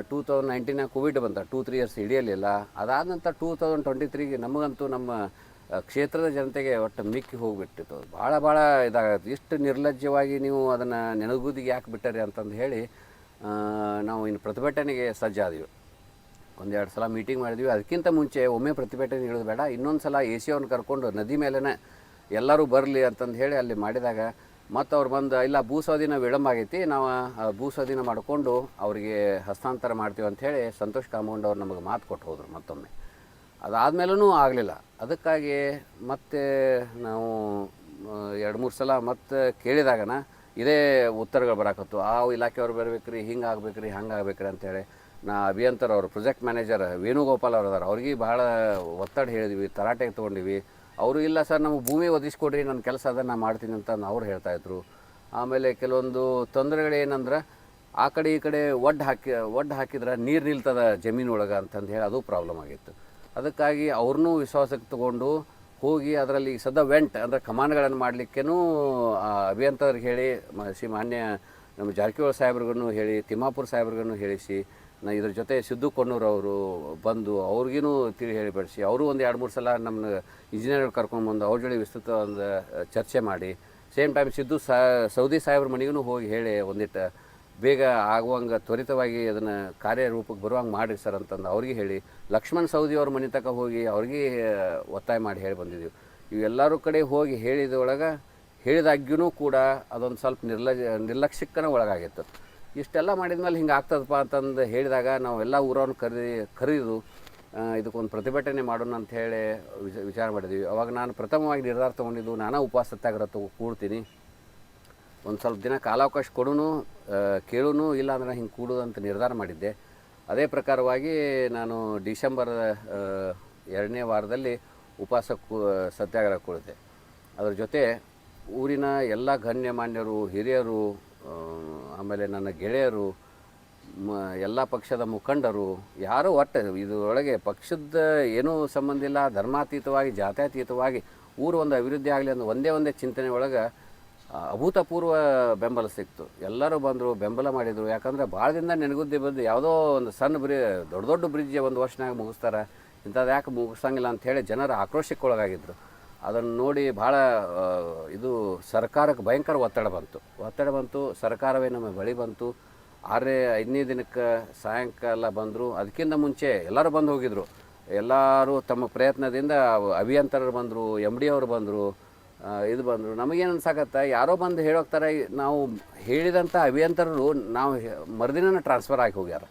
2019 ಕೋವಿಡ್ ಬಂತ, 2-3 ಇಯರ್ಸ್ ಹಿಡಿಯಲಿಲ್ಲ. ಅದಾದ ನಂತರ 2023ಗೆ ನಮಗಂತೂ ನಮ್ಮ ಕ್ಷೇತ್ರದ ಜನತೆಗೆ ಒಟ್ಟು ಮಿಕ್ಕಿ ಹೋಗಿಬಿಟ್ಟಿತ್ತು. ಭಾಳ ಇದಾಗತ್ತೆ. ಇಷ್ಟು ನಿರ್ಲಜ್ಜವಾಗಿ ನೀವು ಅದನ್ನು ನೆನೆಗುದಿಗೆ ಯಾಕೆ ಬಿಟ್ಟರಿ ಅಂತಂದು ಹೇಳಿ ನಾವು ಇನ್ನು ಪ್ರತಿಭಟನೆಗೆ ಸಜ್ಜಾದೀವಿ. 1-2 ಸಲ ಮೀಟಿಂಗ್ ಮಾಡಿದ್ವಿ. ಅದಕ್ಕಿಂತ ಮುಂಚೆ ಒಮ್ಮೆ ಪ್ರತಿಭಟನೆ ಇಳಿದು ಬೇಡ, ಇನ್ನೊಂದು ಸಲ AC ಅವ್ರನ್ನ ಕರ್ಕೊಂಡು ನದಿ ಮೇಲೇ ಎಲ್ಲರೂ ಬರಲಿ ಅಂತಂದು ಹೇಳಿ ಅಲ್ಲಿ ಮಾಡಿದಾಗ ಮತ್ತು ಅವ್ರು ಬಂದು ಇಲ್ಲ ಭೂಸ್ವಾಧೀನ ವಿಳಂಬ ಆಗೈತಿ, ನಾವು ಭೂಸ್ವಾಧೀನ ಮಾಡಿಕೊಂಡು ಅವರಿಗೆ ಹಸ್ತಾಂತರ ಮಾಡ್ತೀವಿ ಅಂಥೇಳಿ ಸಂತೋಷ್ ಕಾಂಬೌಂಡ್ ಅವ್ರು ನಮಗೆ ಮಾತು ಕೊಟ್ಟು ಹೋದರು ಮತ್ತೊಮ್ಮೆ. ಅದಾದಮೇಲೂ ಆಗಲಿಲ್ಲ. ಅದಕ್ಕಾಗಿ ಮತ್ತೆ ನಾವು 2-3 ಸಲ ಮತ್ತೆ ಕೇಳಿದಾಗನ ಇದೇ ಉತ್ತರಗಳು ಬರಾಕತ್ತು. ಆ ಇಲಾಖೆಯವ್ರು ಬರ್ಬೇಕ್ರಿ, ಹಿಂಗೆ ಆಗ್ಬೇಕ್ರಿ, ಹಂಗೆ ಆಗ್ಬೇಕ್ರಿ ಅಂತೇಳಿ ಅಭಿಯಂತರ ಅವರು ಪ್ರೊಜೆಕ್ಟ್ ಮ್ಯಾನೇಜರ್ ವೇಣುಗೋಪಾಲ್ ಅವ್ರು ಅದಾರ, ಅವ್ರಿಗೆ ಭಾಳ ಒತ್ತಡ ಹೇಳಿದ್ವಿ, ತರಾಟೆಗೆ ತೊಗೊಂಡಿವಿ. ಅವರು ಇಲ್ಲ ಸರ್ ನಮಗೆ ಭೂಮಿ ಒದಗಿಸ್ಕೊಡ್ರಿ, ನನ್ನ ಕೆಲಸ ಅದನ್ನು ಮಾಡ್ತೀನಿ ಅಂತ ಅವ್ರು ಹೇಳ್ತಾಯಿದ್ರು. ಆಮೇಲೆ ಕೆಲವೊಂದು ತೊಂದರೆಗಳೇನಂದ್ರೆ ಆ ಕಡೆ ಈ ಕಡೆ ಒಡ್ಡು ಹಾಕಿದ್ರೆ ನೀರು ನಿಲ್ತದ ಜಮೀನೊಳಗೆ ಅಂತಂದು ಹೇಳಿ ಅದು ಪ್ರಾಬ್ಲಮ್ ಆಗಿತ್ತು. ಅದಕ್ಕಾಗಿ ಅವ್ರನ್ನೂ ವಿಶ್ವಾಸಕ್ಕೆ ತೊಗೊಂಡು ಹೋಗಿ ಅದರಲ್ಲಿ ವೆಂಟ್ ಅಂದರೆ ಕಮಾನುಗಳನ್ನು ಮಾಡಲಿಕ್ಕೇನೂ ಅಭಿಯಂತರಿಗೆ ಹೇಳಿ ಮಾನ್ಯ ನಮ್ಮ ಜಾರಕಿಹೊಳಿ ಸಾಹೇಬ್ರಿಗೂ ಹೇಳಿ, ತಿಮ್ಮಾಪುರ ಸಾಹೇಬ್ರಿಗೂ ಹೇಳಿಸಿ, ಇದ್ರ ಜೊತೆ ಸಿದ್ದು ಕೊಣ್ಣೂರು ಅವರು ಬಂದು ಅವ್ರಿಗೂ ತಿಳಿ ಹೇಳಿ ಬಡಿಸಿ, ಅವರು ಒಂದು 2-3 ಸಲ ನಮ್ಮನ್ನ ಇಂಜಿನಿಯರ್ ಕರ್ಕೊಂಡ್ಬಂದು ಅವ್ರ ಜೊತೆ ವಿಸ್ತೃತ ಒಂದು ಚರ್ಚೆ ಮಾಡಿ, ಸೇಮ್ ಟೈಮ್ ಸೌದಿ ಸಾಹೇಬ್ರ ಮನೆಗೂ ಹೋಗಿ ಹೇಳಿ ಒಂದಿಟ್ಟು ಬೇಗ ಆಗುವಂಗೆ ತ್ವರಿತವಾಗಿ ಅದನ್ನು ಕಾರ್ಯರೂಪಕ್ಕೆ ಬರುವಂಗೆ ಮಾಡಿರಿ ಸರ್ ಅಂತಂದು ಅವ್ರಿಗೆ ಹೇಳಿ, ಲಕ್ಷ್ಮಣ್ ಸೌದಿ ಅವ್ರ ಮನೆ ತನಕ ಹೋಗಿ ಅವ್ರಿಗೆ ಒತ್ತಾಯ ಮಾಡಿ ಹೇಳಿ ಬಂದಿದ್ದೀವಿ. ಇವೆಲ್ಲರೂ ಕಡೆ ಹೋಗಿ ಹೇಳಿದಾಗ್ಯೂ ಕೂಡ ಅದೊಂದು ಸ್ವಲ್ಪ ನಿರ್ಲಕ್ಷ್ಯಕ್ಕನ ಒಳಗಾಗಿತ್ತು. ಇಷ್ಟೆಲ್ಲ ಮಾಡಿದ ಮೇಲೆ ಹಿಂಗೆ ಆಗ್ತದಪ್ಪ ಅಂತಂದು ಹೇಳಿದಾಗ ನಾವು ಎಲ್ಲ ಊರವ್ರನ್ನ ಕರೆದು ಇದಕ್ಕೊಂದು ಪ್ರತಿಭಟನೆ ಮಾಡೋಣ ಅಂತ ಹೇಳಿ ವಿಚಾರ ಮಾಡಿದ್ವಿ. ಅವಾಗ ನಾನು ಪ್ರಥಮವಾಗಿ ನಿರ್ಧಾರ ತೊಗೊಂಡಿದ್ದು, ನಾನಾ ಉಪವಾಸ ಸತ್ಯಾಗ್ರಹ ಕೂಡ್ತೀನಿ, ಒಂದು ಸ್ವಲ್ಪ ದಿನ ಕಾಲಾವಕಾಶ ಕೊಡೋನು ಕೇಳೋನು, ಇಲ್ಲ ಅಂದ್ರೆ ಹಿಂಗೆ ಕೂಡೋದು ಅಂತ ನಿರ್ಧಾರ ಮಾಡಿದ್ದೆ. ಅದೇ ಪ್ರಕಾರವಾಗಿ ನಾನು ಡಿಸೆಂಬರ್ 2ನೇ ವಾರದಲ್ಲಿ ಉಪವಾಸ ಸತ್ಯಾಗ್ರಹ ಕೂಡಿದೆ. ಅದರ ಜೊತೆ ಊರಿನ ಎಲ್ಲ ಗಣ್ಯಮಾನ್ಯರು, ಹಿರಿಯರು, ಆಮೇಲೆ ನನ್ನ ಗೆಳೆಯರು, ಎಲ್ಲ ಪಕ್ಷದ ಮುಖಂಡರು, ಯಾರೂ ಒಟ್ಟು ಇದರೊಳಗೆ ಪಕ್ಷದ ಏನೂ ಸಂಬಂಧ ಇಲ್ಲ, ಧರ್ಮಾತೀತವಾಗಿ ಜಾತ್ಯತೀತವಾಗಿ ಊರು ಒಂದು ಅಭಿವೃದ್ಧಿ ಆಗಲಿ ಅನ್ನೋ ಒಂದೇ ಚಿಂತನೆ ಒಳಗೆ ಅಭೂತಪೂರ್ವ ಬೆಂಬಲ ಸಿಕ್ತು. ಎಲ್ಲರೂ ಬಂದರು, ಬೆಂಬಲ ಮಾಡಿದರು. ಯಾಕಂದರೆ ಭಾಳ ದಿನ ನೆನಗುದ್ದಿ ಬಂದು ಯಾವುದೋ ಒಂದು ಸಣ್ಣ ದೊಡ್ಡ ಬ್ರಿಡ್ಜ್ ಒಂದು ವರ್ಷನಾಗ ಮುಗಿಸ್ತಾರೆ, ಇಂಥದ್ದು ಯಾಕೆ ಮುಗಿಸಂಗಿಲ್ಲ ಅಂಥೇಳಿ ಜನರು ಆಕ್ರೋಶಕ್ಕೆ ಒಳಗಾಗಿದ್ದರು. ಅದನ್ನು ನೋಡಿ ಭಾಳ ಇದು ಸರ್ಕಾರಕ್ಕೆ ಭಯಂಕರ ಒತ್ತಡ ಬಂತು. ಸರ್ಕಾರವೇ ನಮ್ಮ ಬಳಿ ಬಂತು. 5ನೇ ದಿನಕ್ಕೆ ಸಾಯಂಕಾಲ ಬಂದರು. ಅದಕ್ಕಿಂತ ಮುಂಚೆ ಎಲ್ಲರೂ ಬಂದು ಹೋಗಿದ್ರು. ಎಲ್ಲರೂ ತಮ್ಮ ಪ್ರಯತ್ನದಿಂದ ಅಭಿಯಂತರರು ಬಂದರು, MD ಅವರು ಬಂದರು, ಇದು ಬಂದರು. ನಮಗೇನು ಅನ್ಸಾಕತ್ತೆ, ಯಾರೋ ಬಂದು ಹೇಳೋಗ್ತಾರೆ, ನಾವು ಹೇಳಿದಂಥ ಅಭಿಯಂತರರು ನಾವು ಮರುದಿನ ಟ್ರಾನ್ಸ್ಫರ್ ಆಗಿ ಹೋಗ್ಯಾರ.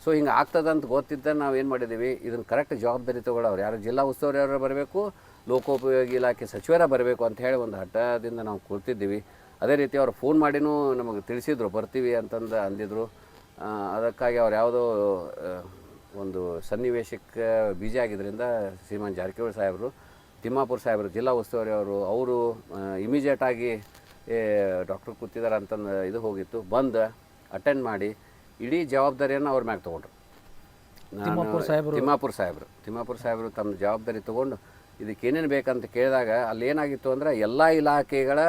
ಸೊ ಹಿಂಗೆ ಆಗ್ತದಂತ ಗೊತ್ತಿದ್ದ ನಾವು ಏನು ಮಾಡಿದ್ದೀವಿ, ಇದನ್ನು ಕರೆಕ್ಟ್ ಜವಾಬ್ದಾರಿ ತೊಗೊಳ್ಳೋರು ಯಾರು ಜಿಲ್ಲಾ ಉಸ್ತುವಾರಿ ಅವರು ಬರಬೇಕು, ಲೋಕೋಪಯೋಗಿ ಇಲಾಖೆ ಸಚಿವರ ಬರಬೇಕು ಅಂತ ಹೇಳಿ ಒಂದು ಹಠದಿಂದ ನಾವು ಕೂರ್ತಿದ್ದೀವಿ. ಅದೇ ರೀತಿ ಅವ್ರು ಫೋನ್ ಮಾಡಿನೂ ನಮಗೆ ತಿಳಿಸಿದ್ರು, ಬರ್ತೀವಿ ಅಂತಂದು ಅಂದಿದ್ರು. ಅದಕ್ಕಾಗಿ ಅವ್ರು ಯಾವುದೋ ಒಂದು ಸನ್ನಿವೇಶಕ್ಕೆ ಬೀಜ ಆಗಿದ್ದರಿಂದ ಶ್ರೀಮಾನ್ ಜಾರಕಿಹೊಳಿ ಸಾಹೇಬರು, ತಿಮ್ಮಾಪುರ ಸಾಹೇಬರು, ಜಿಲ್ಲಾ ಉಸ್ತುವಾರಿ ಅವರು ಇಮಿಡಿಯೇಟಾಗಿ ಡಾಕ್ಟ್ರ್ ಕೂತಿದ್ದಾರೆ ಅಂತಂದು ಇದು ಹೋಗಿತ್ತು, ಬಂದು ಅಟೆಂಡ್ ಮಾಡಿ ಇಡೀ ಜವಾಬ್ದಾರಿಯನ್ನು ಅವ್ರ ಮ್ಯಾಗೆ ತೊಗೊಂಡ್ರು. ತಿಮ್ಮಾಪುರ ಸಾಹೇಬರು ತಮ್ಮ ಜವಾಬ್ದಾರಿ ತೊಗೊಂಡು ಇದಕ್ಕೇನೇನು ಬೇಕಂತ ಕೇಳಿದಾಗ ಅಲ್ಲಿ ಏನಾಗಿತ್ತು ಅಂದರೆ ಎಲ್ಲ ಇಲಾಖೆಗಳ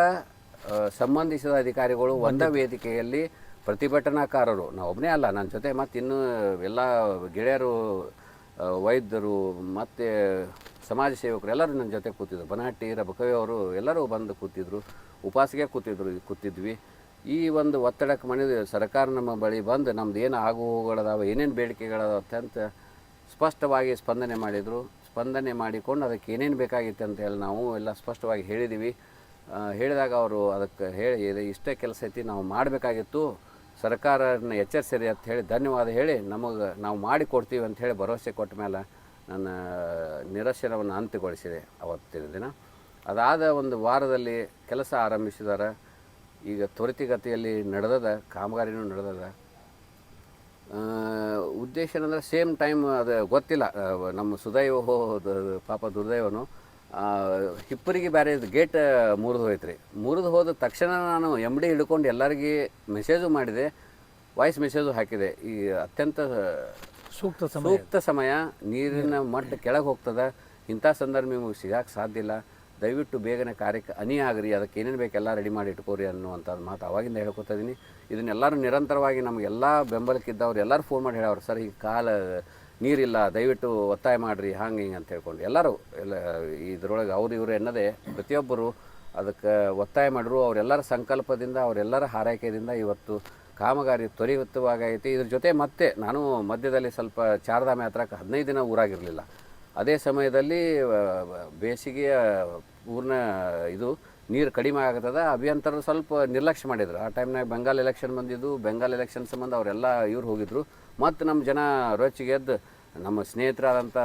ಸಂಬಂಧಿಸಿದ ಅಧಿಕಾರಿಗಳು ಒಂದೇ ವೇದಿಕೆಯಲ್ಲಿ ಪ್ರತಿಭಟನಾಕಾರರು, ನಾವು ಒಬ್ಬನೇ ಅಲ್ಲ, ನನ್ನ ಜೊತೆ ಮತ್ತು ಇನ್ನೂ ಎಲ್ಲ ಗೆಳೆಯರು, ವೈದ್ಯರು ಮತ್ತು ಸಮಾಜ ಸೇವಕರು ಎಲ್ಲರೂ ನನ್ನ ಜೊತೆ ಕೂತಿದ್ರು. ಬನಹಟ್ಟಿ ರಬಕವಿ ಅವರು ಎಲ್ಲರೂ ಬಂದು ಕೂತಿದ್ರು, ಉಪವಾಸಿಗೆ ಕೂತಿದ್ವಿ. ಈ ಒಂದು ಒತ್ತಡಕ್ಕೆ ಮಣಿದು ಸರ್ಕಾರ ನಮ್ಮ ಬಳಿ ಬಂದು ನಮ್ದು ಏನು ಆಗುವುಗಳದಾವ, ಏನೇನು ಬೇಡಿಕೆಗಳದಾವ ಅಂತ ಸ್ಪಷ್ಟವಾಗಿ ಸ್ಪಂದನೆ ಮಾಡಿದರು. ಸ್ಪಂದನೆ ಮಾಡಿಕೊಂಡು ಅದಕ್ಕೆ ಏನೇನು ಬೇಕಾಗಿತ್ತು ಅಂತ ಹೇಳಿ ನಾವು ಎಲ್ಲ ಸ್ಪಷ್ಟವಾಗಿ ಹೇಳಿದ್ದೀವಿ. ಹೇಳಿದಾಗ ಅವರು ಅದಕ್ಕೆ ಹೇಳಿ ಇಷ್ಟೇ ಕೆಲಸ ಐತಿ, ನಾವು ಮಾಡಬೇಕಾಗಿತ್ತು, ಸರ್ಕಾರನ ಎಚ್ಚರಿಸಿರಿ ಅಂತ ಹೇಳಿ ಧನ್ಯವಾದ ಹೇಳಿ ನಾವು ಮಾಡಿಕೊಡ್ತೀವಿ ಅಂತ ಹೇಳಿ ಭರವಸೆ ಕೊಟ್ಟ ಮೇಲೆ ನನ್ನ ನಿರಶನವನ್ನು ಅಂತ್ಯಗೊಳಿಸಿದೆ ಅವತ್ತಿನ ದಿನ. ಅದಾದ ಒಂದು ವಾರದಲ್ಲಿ ಕೆಲಸ ಆರಂಭಿಸಿದ್ದಾರೆ. ಈಗ ತ್ವರಿತಗತಿಯಲ್ಲಿ ನಡೆದದ, ಕಾಮಗಾರಿನೂ ನಡೆದದ. ಉದ್ದೇಶ ಏನಂದ್ರೆ ಸೇಮ್ ಟೈಮ್ ಅದು ಗೊತ್ತಿಲ್ಲ, ನಮ್ಮ ಸುದೈವ ಪಾಪ ದುರ್ದೈವನು ಹಿಪ್ಪರಿಗೆ ಬೇರೆ ಗೇಟ್ ಮುರಿದು ಹೋಯ್ತು ರೀ. ಮುರಿದು ಹೋದ ತಕ್ಷಣ ನಾನು MD ಹಿಡ್ಕೊಂಡು ಎಲ್ಲರಿಗೆ ಮೆಸೇಜು ಮಾಡಿದೆ, ವಾಯ್ಸ್ ಮೆಸೇಜು ಹಾಕಿದೆ. ಈ ಅತ್ಯಂತ ಸೂಕ್ತ ಸಮಯ ನೀರಿನ ಮಟ್ಟ ಕೆಳಗೆ ಹೋಗ್ತದೆ. ಇಂಥ ಸಂದರ್ಭ ನಿಮಗೆ ಸಿಗಕ್ಕೆ ಸಾಧ್ಯ ಇಲ್ಲ. ದಯವಿಟ್ಟು ಬೇಗನೆ ಕಾರ್ಯಕ್ಕೆ ಅನಿ ಆಗ್ರಿ, ಅದಕ್ಕೆ ಏನೇನು ಬೇಕೆಲ್ಲ ರೆಡಿ ಮಾಡಿ ಇಟ್ಕೋರಿ ಅನ್ನುವಂಥದ್ದು ಮಾತು ಅವಾಗಿಂದ ಹೇಳ್ಕೊತಾ ಇದ್ದೀನಿ. ಇದನ್ನೆಲ್ಲರೂ ನಿರಂತರವಾಗಿ ನಮಗೆಲ್ಲ ಬೆಂಬಲಕ್ಕಿದ್ದವ್ರು ಎಲ್ಲರೂ ಫೋನ್ ಮಾಡಿ ಹೇಳೋರು, ಸರ್ ಈಗ ನೀರಿಲ್ಲ, ದಯವಿಟ್ಟು ಒತ್ತಾಯ ಮಾಡಿರಿ ಹಂಗೆ ಹಿಂಗೆ ಅಂತ ಹೇಳ್ಕೊಂಡು ಎಲ್ಲರೂ ಇದರೊಳಗೆ ಅವ್ರು ಇವರು ಎನ್ನದೇ ಪ್ರತಿಯೊಬ್ಬರು ಅದಕ್ಕೆ ಒತ್ತಾಯ ಮಾಡಿದ್ರು. ಅವರೆಲ್ಲರ ಸಂಕಲ್ಪದಿಂದ ಅವರೆಲ್ಲರ ಹಾರೈಕೆಯಿಂದ ಇವತ್ತು ಕಾಮಗಾರಿ ತ್ವರಿತವಾಗೈತಿ. ಇದ್ರ ಜೊತೆ ಮತ್ತೆ ನಾನು ಮಧ್ಯದಲ್ಲಿ ಸ್ವಲ್ಪ ಚಾರ್ಧಾಮ ಯಾತ್ರಕ್ಕೆ 15 ದಿನ ಊರಾಗಿರಲಿಲ್ಲ. ಅದೇ ಸಮಯದಲ್ಲಿ ಬೇಸಿಗೆಯ ಪೂರ್ಣ ನೀರು ಕಡಿಮೆ ಆಗ್ತದೆ, ಅಭಿಯಂತರರು ಸ್ವಲ್ಪ ನಿರ್ಲಕ್ಷ್ಯ ಮಾಡಿದ್ರು. ಆ ಟೈಮ್ನಾಗ ಬೆಂಗಾಲ್ ಎಲೆಕ್ಷನ್ ಬಂದಿದ್ದು, ಬೆಂಗಾಲ್ ಎಲೆಕ್ಷನ್ ಸಂಬಂಧ ಅವರೆಲ್ಲ ಇವ್ರು ಹೋಗಿದ್ರು. ಮತ್ತು ನಮ್ಮ ಜನ ರೊಚ್ಚಿಗೆ ಎದ್ದು ನಮ್ಮ ಸ್ನೇಹಿತರಾದಂಥ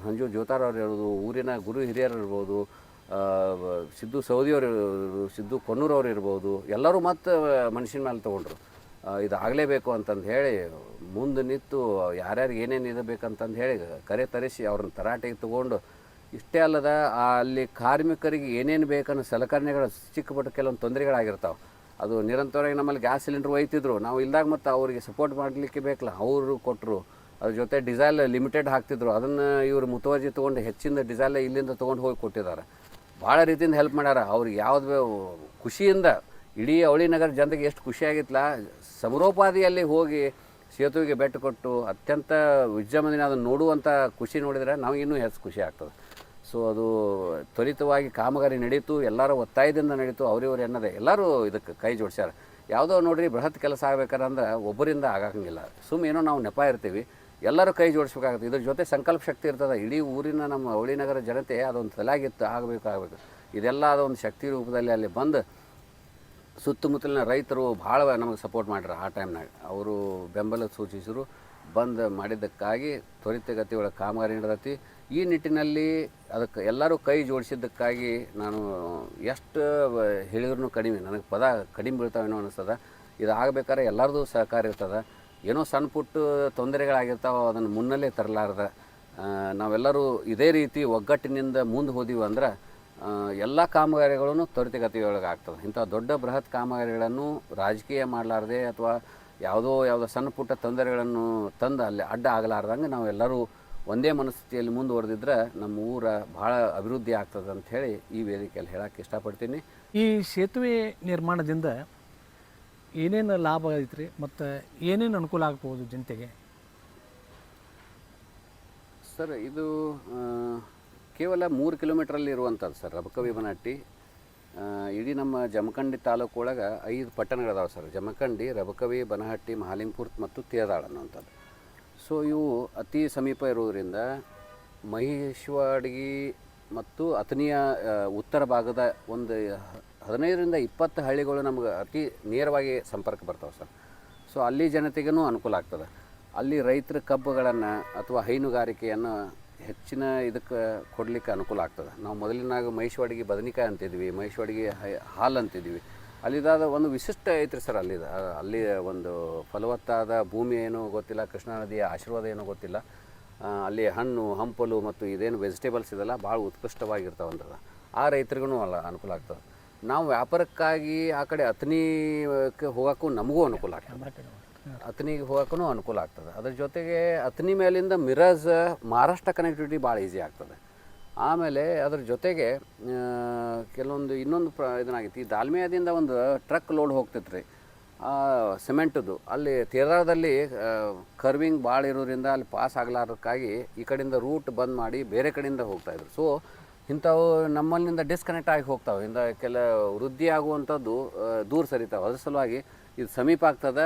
ಸಂಜು ಜೋತಾರ್ ಅವ್ರು ಇರ್ಬೋದು, ಊರಿನ ಗುರು ಹಿರಿಯರು ಇರ್ಬೋದು, ಸಿದ್ದು ಸೌದಿಯವರು ಇರ್ಬೋದು, ಸಿದ್ದು ಕೊನ್ನೂರವ್ರು ಇರ್ಬೋದು, ಎಲ್ಲರೂ ಮತ್ತು ಮನುಷ್ಯನ ಮೇಲೆ ತೊಗೊಂಡ್ರು. ಇದು ಆಗಲೇಬೇಕು ಅಂತಂದು ಹೇಳಿ ಮುಂದೆ ನಿಂತು ಯಾರ್ಯಾರಿಗೆ ಏನೇನು ಇರಬೇಕಂತಂದು ಹೇಳಿ ಕರೆ ತರಿಸಿ ಅವ್ರನ್ನ ತರಾಟೆಗೆ ತೊಗೊಂಡು, ಇಷ್ಟೇ ಅಲ್ಲದ ಅಲ್ಲಿ ಕಾರ್ಮಿಕರಿಗೆ ಏನೇನು ಬೇಕನ್ನೋ ಸಲಕರಣೆಗಳು ಚಿಕ್ಕ ಪುಟ್ಟ ಕೆಲವೊಂದು ತೊಂದರೆಗಳಾಗಿರ್ತಾವೆ. ಅದು ನಿರಂತರವಾಗಿ ನಮ್ಮಲ್ಲಿ ಗ್ಯಾಸ್ ಸಿಲಿಂಡ್ರ್ ಒಯ್ತಿದ್ರು, ನಾವು ಇಲ್ದಾಗ ಮತ್ತು ಅವರಿಗೆ ಸಪೋರ್ಟ್ ಮಾಡಲಿಕ್ಕೆ ಬೇಕಲ್ಲ, ಅವರು ಕೊಟ್ಟರು. ಅದ್ರ ಜೊತೆ ಡಿಸೈಲ್ ಲಿಮಿಟೆಡ್ ಹಾಕ್ತಿದ್ರು, ಅದನ್ನು ಇವರು ಮುತುವರ್ಜಿ ತೊಗೊಂಡು ಹೆಚ್ಚಿನ ಡಿಸೈಲ್ ಇಲ್ಲಿಂದ ತೊಗೊಂಡು ಹೋಗಿ ಕೊಟ್ಟಿದ್ದಾರೆ. ಭಾಳ ರೀತಿಯಿಂದ ಹೆಲ್ಪ್ ಮಾಡ್ಯಾರ. ಅವ್ರಿಗೆ ಯಾವುದು ಖುಷಿಯಿಂದ ಇಡೀ ಅವಳಿ ನಗರ ಜನತೆಗೆ ಎಷ್ಟು ಖುಷಿಯಾಗಿತ್ತಲ್ಲ, ಸಮರೋಪಾದಿಯಲ್ಲಿ ಹೋಗಿ ಸೇತುವೆಗೆ ಬೆಟ್ಟು ಕೊಟ್ಟು ಅತ್ಯಂತ ವಿಜೃಂಭಣೆಯಿಂದ ಅದನ್ನು ನೋಡುವಂಥ ಖುಷಿ ನೋಡಿದರೆ ನಮಗೆ ಇನ್ನೂ ಹೆಚ್ಚು ಖುಷಿ ಆಗ್ತದೆ. ಸೊ ಅದು ತ್ವರಿತವಾಗಿ ಕಾಮಗಾರಿ ನಡೀತು, ಎಲ್ಲರ ಒತ್ತಾಯದಿಂದ ನಡೀತು. ಅವ್ರಿವ್ರು ಎನ್ನದೇ ಎಲ್ಲರೂ ಇದಕ್ಕೆ ಕೈ ಜೋಡಿಸ್ಯಾರ. ಯಾವುದೋ ನೋಡ್ರಿ ಬೃಹತ್ ಕೆಲಸ ಆಗ್ಬೇಕಾರಂದ್ರೆ ಒಬ್ಬರಿಂದ ಆಗಂಗಿಲ್ಲ, ಏನೋ ನಾವು ನೆಪ ಇರ್ತೀವಿ, ಎಲ್ಲರೂ ಕೈ ಜೋಡಿಸ್ಬೇಕಾಗುತ್ತೆ. ಇದ್ರ ಜೊತೆ ಸಂಕಲ್ಪ ಶಕ್ತಿ ಇರ್ತದೆ. ಇಡೀ ಊರಿನ ನಮ್ಮ ಅವಳಿ ನಗರ ಜನತೆ ಅದೊಂದು ತಲೆಯಾಗಿತ್ತು, ಆಗಬೇಕು. ಇದೆಲ್ಲ ಅದೊಂದು ಶಕ್ತಿ ರೂಪದಲ್ಲಿ ಅಲ್ಲಿ ಬಂದು ಸುತ್ತಮುತ್ತಲಿನ ರೈತರು ಭಾಳ ನಮಗೆ ಸಪೋರ್ಟ್ ಮಾಡ್ಯಾರ. ಆ ಟೈಮ್ನಾಗ ಅವರು ಬೆಂಬಲ ಸೂಚಿಸಿದ್ರು, ಬಂದು ಮಾಡಿದ್ದಕ್ಕಾಗಿ ತ್ವರಿತಗತಿ ಒಳಗೆ ಕಾಮಗಾರಿ ನಡೆದೈತಿ. ಈ ನಿಟ್ಟಿನಲ್ಲಿ ಅದಕ್ಕೆ ಎಲ್ಲರೂ ಕೈ ಜೋಡಿಸಿದ್ದಕ್ಕಾಗಿ ನಾನು ಎಷ್ಟು ಹೇಳಿದ್ರು ಕಡಿಮೆ, ನನಗೆ ಪದ ಕಡಿಮೆ ಬೀಳ್ತಾವೇನೋ ಅನಿಸ್ತದೆ. ಇದು ಆಗಬೇಕಾದ್ರೆ ಎಲ್ಲರದು ಸಹಕಾರ ಇರ್ತದೆ. ಏನೋ ಸಣ್ಣ ಪುಟ್ಟ ತೊಂದರೆಗಳಾಗಿರ್ತಾವೆ, ಅದನ್ನು ಮುನ್ನಲ್ಲೇ ತರಲಾರ್ದ ನಾವೆಲ್ಲರೂ ಇದೇ ರೀತಿ ಒಗ್ಗಟ್ಟಿನಿಂದ ಮುಂದೆ ಹೋದೀವಿ ಅಂದ್ರೆ ಎಲ್ಲ ಕಾಮಗಾರಿಗಳನ್ನು ತ್ವರಿತಗತಿಯೊಳಗೆ ಆಗ್ತದೆ. ಇಂಥ ದೊಡ್ಡ ಬೃಹತ್ ಕಾಮಗಾರಿಗಳನ್ನು ರಾಜಕೀಯ ಮಾಡಲಾರ್ದೆ ಅಥವಾ ಯಾವುದೋ ಸಣ್ಣ ಪುಟ್ಟ ತೊಂದರೆಗಳನ್ನು ತಂದು ಅಲ್ಲಿ ಅಡ್ಡ ಆಗಲಾರ್ದಂಗೆ ನಾವೆಲ್ಲರೂ ಒಂದೇ ಮನಸ್ಥಿತಿಯಲ್ಲಿ ಮುಂದುವರೆದಿದ್ರೆ ನಮ್ಮ ಊರ ಭಾಳ ಅಭಿವೃದ್ಧಿ ಆಗ್ತದೆ ಅಂತ ಹೇಳಿ ಈ ವೇದಿಕೆಯಲ್ಲಿ ಹೇಳಕ್ಕೆ ಇಷ್ಟಪಡ್ತೀನಿ. ಈ ಸೇತುವೆ ನಿರ್ಮಾಣದಿಂದ ಏನೇನು ಲಾಭ ಐತ್ರಿ ಮತ್ತು ಏನೇನು ಅನುಕೂಲ ಆಗ್ಬೋದು ಜನತೆಗೆ? ಸರ್, ಇದು ಕೇವಲ 3 ಕಿಲೋಮೀಟ್ರಲ್ಲಿ ಇರುವಂಥದ್ದು ಸರ್ ರಬಕವಿ ಬನಹಟ್ಟಿ. ಇಡೀ ನಮ್ಮ ಜಮಖಂಡಿ ತಾಲೂಕು ಒಳಗೆ 5 ಪಟ್ಟಣಗಳಿದಾವೆ ಸರ್: ಜಮಖಂಡಿ, ರಬಕವಿ, ಬನಹಟ್ಟಿ, ಮಹಾಲಿಂಗಪುರ ಮತ್ತು ತೇರದಾಳ ಅನ್ನುವಂಥದ್ದು. ಸೊ ಇವು ಅತಿ ಸಮೀಪ ಇರೋದರಿಂದ ಮಹೇಶ್ವಾಡಿಗೆ ಮತ್ತು ಅಥಣಿಯ ಉತ್ತರ ಭಾಗದ ಒಂದು 15ರಿಂದ 20 ಹಳ್ಳಿಗಳು ನಮ್ಗೆ ಅತಿ ನೇರವಾಗಿ ಸಂಪರ್ಕ ಬರ್ತಾವೆ ಸರ್. ಸೊ ಅಲ್ಲಿ ಜನತೆಗೂ ಅನುಕೂಲ ಆಗ್ತದೆ. ಅಲ್ಲಿ ರೈತರ ಕಬ್ಬುಗಳನ್ನು ಅಥವಾ ಹೈನುಗಾರಿಕೆಯನ್ನು ಹೆಚ್ಚಿನ ಇದಕ್ಕೆ ಕೊಡಲಿಕ್ಕೆ ಅನುಕೂಲ ಆಗ್ತದೆ. ನಾವು ಮೊದಲಿನಾಗ ಮಹೇಶ್ವಾಡಿಗೆ ಬದನೆಕಾಯಿ ಅಂತಿದ್ವಿ, ಮಹೇಶ್ವಾಡಿಗೆ ಹಾಲು ಅಂತಿದ್ವಿ. ಅಲ್ಲಿದಾದ ಒಂದು ವಿಶಿಷ್ಟ ಐತ್ರಿ ಸರ್. ಅಲ್ಲಿ ಒಂದು ಫಲವತ್ತಾದ ಭೂಮಿ ಏನೋ ಗೊತ್ತಿಲ್ಲ, ಕೃಷ್ಣಾ ನದಿಯ ಆಶೀರ್ವಾದ ಏನೋ ಗೊತ್ತಿಲ್ಲ. ಅಲ್ಲಿ ಹಣ್ಣು ಹಂಪಲು ಮತ್ತು ಇದೇನು ವೆಜಿಟೇಬಲ್ಸ್ ಇದೆಲ್ಲ ಭಾಳ ಉತ್ಕೃಷ್ಟವಾಗಿರ್ತಾವಂಥದ್ದು. ಆ ರೈತರಿಗೂ ಅನುಕೂಲ ಆಗ್ತದೆ. ನಾವು ವ್ಯಾಪಾರಕ್ಕಾಗಿ ಆ ಕಡೆ ಅಥಣಿಗೆ ಹೋಗೋಕ್ಕೂ ನಮಗೂ ಅನುಕೂಲ ಆಗ್ತದೆ, ಅಥಣಿಗೆ ಹೋಗೋಕ್ಕೂ ಅನುಕೂಲ ಆಗ್ತದೆ. ಅದ್ರ ಜೊತೆಗೆ ಅಥಣಿ ಮೇಲಿಂದ ಮಿರಾಜ್ ಮಹಾರಾಷ್ಟ್ರ ಕನೆಕ್ಟಿವಿಟಿ ಭಾಳ ಈಸಿ ಆಗ್ತದೆ. ಆಮೇಲೆ ಅದ್ರ ಜೊತೆಗೆ ಕೆಲವೊಂದು ಇನ್ನೊಂದು ಇದನ್ನಾಗಿತ್ತು. ಈ ದಾಲ್ಮಿಯಾದಿಂದ ಒಂದು ಟ್ರಕ್ ಲೋಡ್ ಹೋಗ್ತೈತೆ ರೀ ಸಿಮೆಂಟದು. ಅಲ್ಲಿ ತೇರದಾಳದಲ್ಲಿ ಕರ್ವಿಂಗ್ ಭಾಳ ಇರೋದ್ರಿಂದ ಅಲ್ಲಿ ಪಾಸ್ ಆಗಲಾರ್ದಕ್ಕಾಗಿ ಈ ಕಡೆಯಿಂದ ರೂಟ್ ಬಂದ್ ಮಾಡಿ ಬೇರೆ ಕಡೆಯಿಂದ ಹೋಗ್ತಾಯಿದ್ರು. ಸೊ ಇಂಥವು ನಮ್ಮಲ್ಲಿಂದ ಡಿಸ್ಕನೆಕ್ಟ್ ಆಗಿ ಹೋಗ್ತಾವೆ. ಕೆಲ ವೃದ್ಧಿ ಆಗುವಂಥದ್ದು ದೂರ ಸರಿತಾವೆ. ಅದ್ರ ಸಲುವಾಗಿ ಇದು ಸಮೀಪ ಆಗ್ತದೆ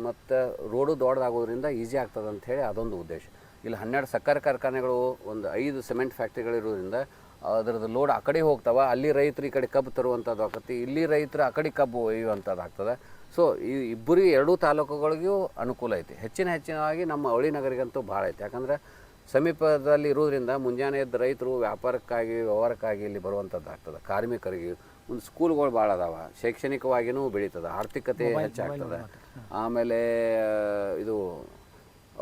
ಮತ್ತು ರೋಡು ದೊಡ್ಡದಾಗೋದ್ರಿಂದ ಈಸಿ ಆಗ್ತದೆ ಅಂಥೇಳಿ ಅದೊಂದು ಉದ್ದೇಶ. ಇಲ್ಲಿ 12 ಸಕ್ಕರೆ ಕಾರ್ಖಾನೆಗಳು, ಒಂದು 5 ಸಿಮೆಂಟ್ ಫ್ಯಾಕ್ಟ್ರಿಗಳಿರೋದ್ರಿಂದ ಅದರದ್ದು ಲೋಡ್ ಆ ಕಡೆ ಹೋಗ್ತಾವೆ. ಅಲ್ಲಿ ರೈತರು ಈ ಕಡೆ ಕಬ್ಬು ತರುವಂಥದ್ದು ಆಗ್ತದೆ, ಇಲ್ಲಿ ರೈತರು ಆ ಕಡೆ ಕಬ್ಬು ಒಯ್ಯುವಂಥದ್ದು ಆಗ್ತದೆ. ಸೊ ಈ ಇಬ್ಬರಿಗೆ ಎರಡೂ ತಾಲೂಕುಗಳಿಗೂ ಅನುಕೂಲ ಐತಿ. ಹೆಚ್ಚಿನದಾಗಿ ನಮ್ಮ ಅವಳಿ ನಗರಿಗಂತೂ ಭಾಳ ಐತಿ. ಯಾಕಂದರೆ ಸಮೀಪದಲ್ಲಿ ಇರೋದ್ರಿಂದ ಮುಂಜಾನೆ ಎದ್ದು ರೈತರು ವ್ಯಾಪಾರಕ್ಕಾಗಿ ವ್ಯವಹಾರಕ್ಕಾಗಿ ಇಲ್ಲಿ ಬರುವಂಥದ್ದು ಆಗ್ತದೆ. ಕಾರ್ಮಿಕರಿಗೆ ಒಂದು ಸ್ಕೂಲ್ಗಳು ಭಾಳ ಅದಾವೆ, ಶೈಕ್ಷಣಿಕವಾಗಿಯೂ ಬೆಳೀತದೆ, ಆರ್ಥಿಕತೆ ಹೆಚ್ಚಾಗ್ತದೆ. ಆಮೇಲೆ ಇದು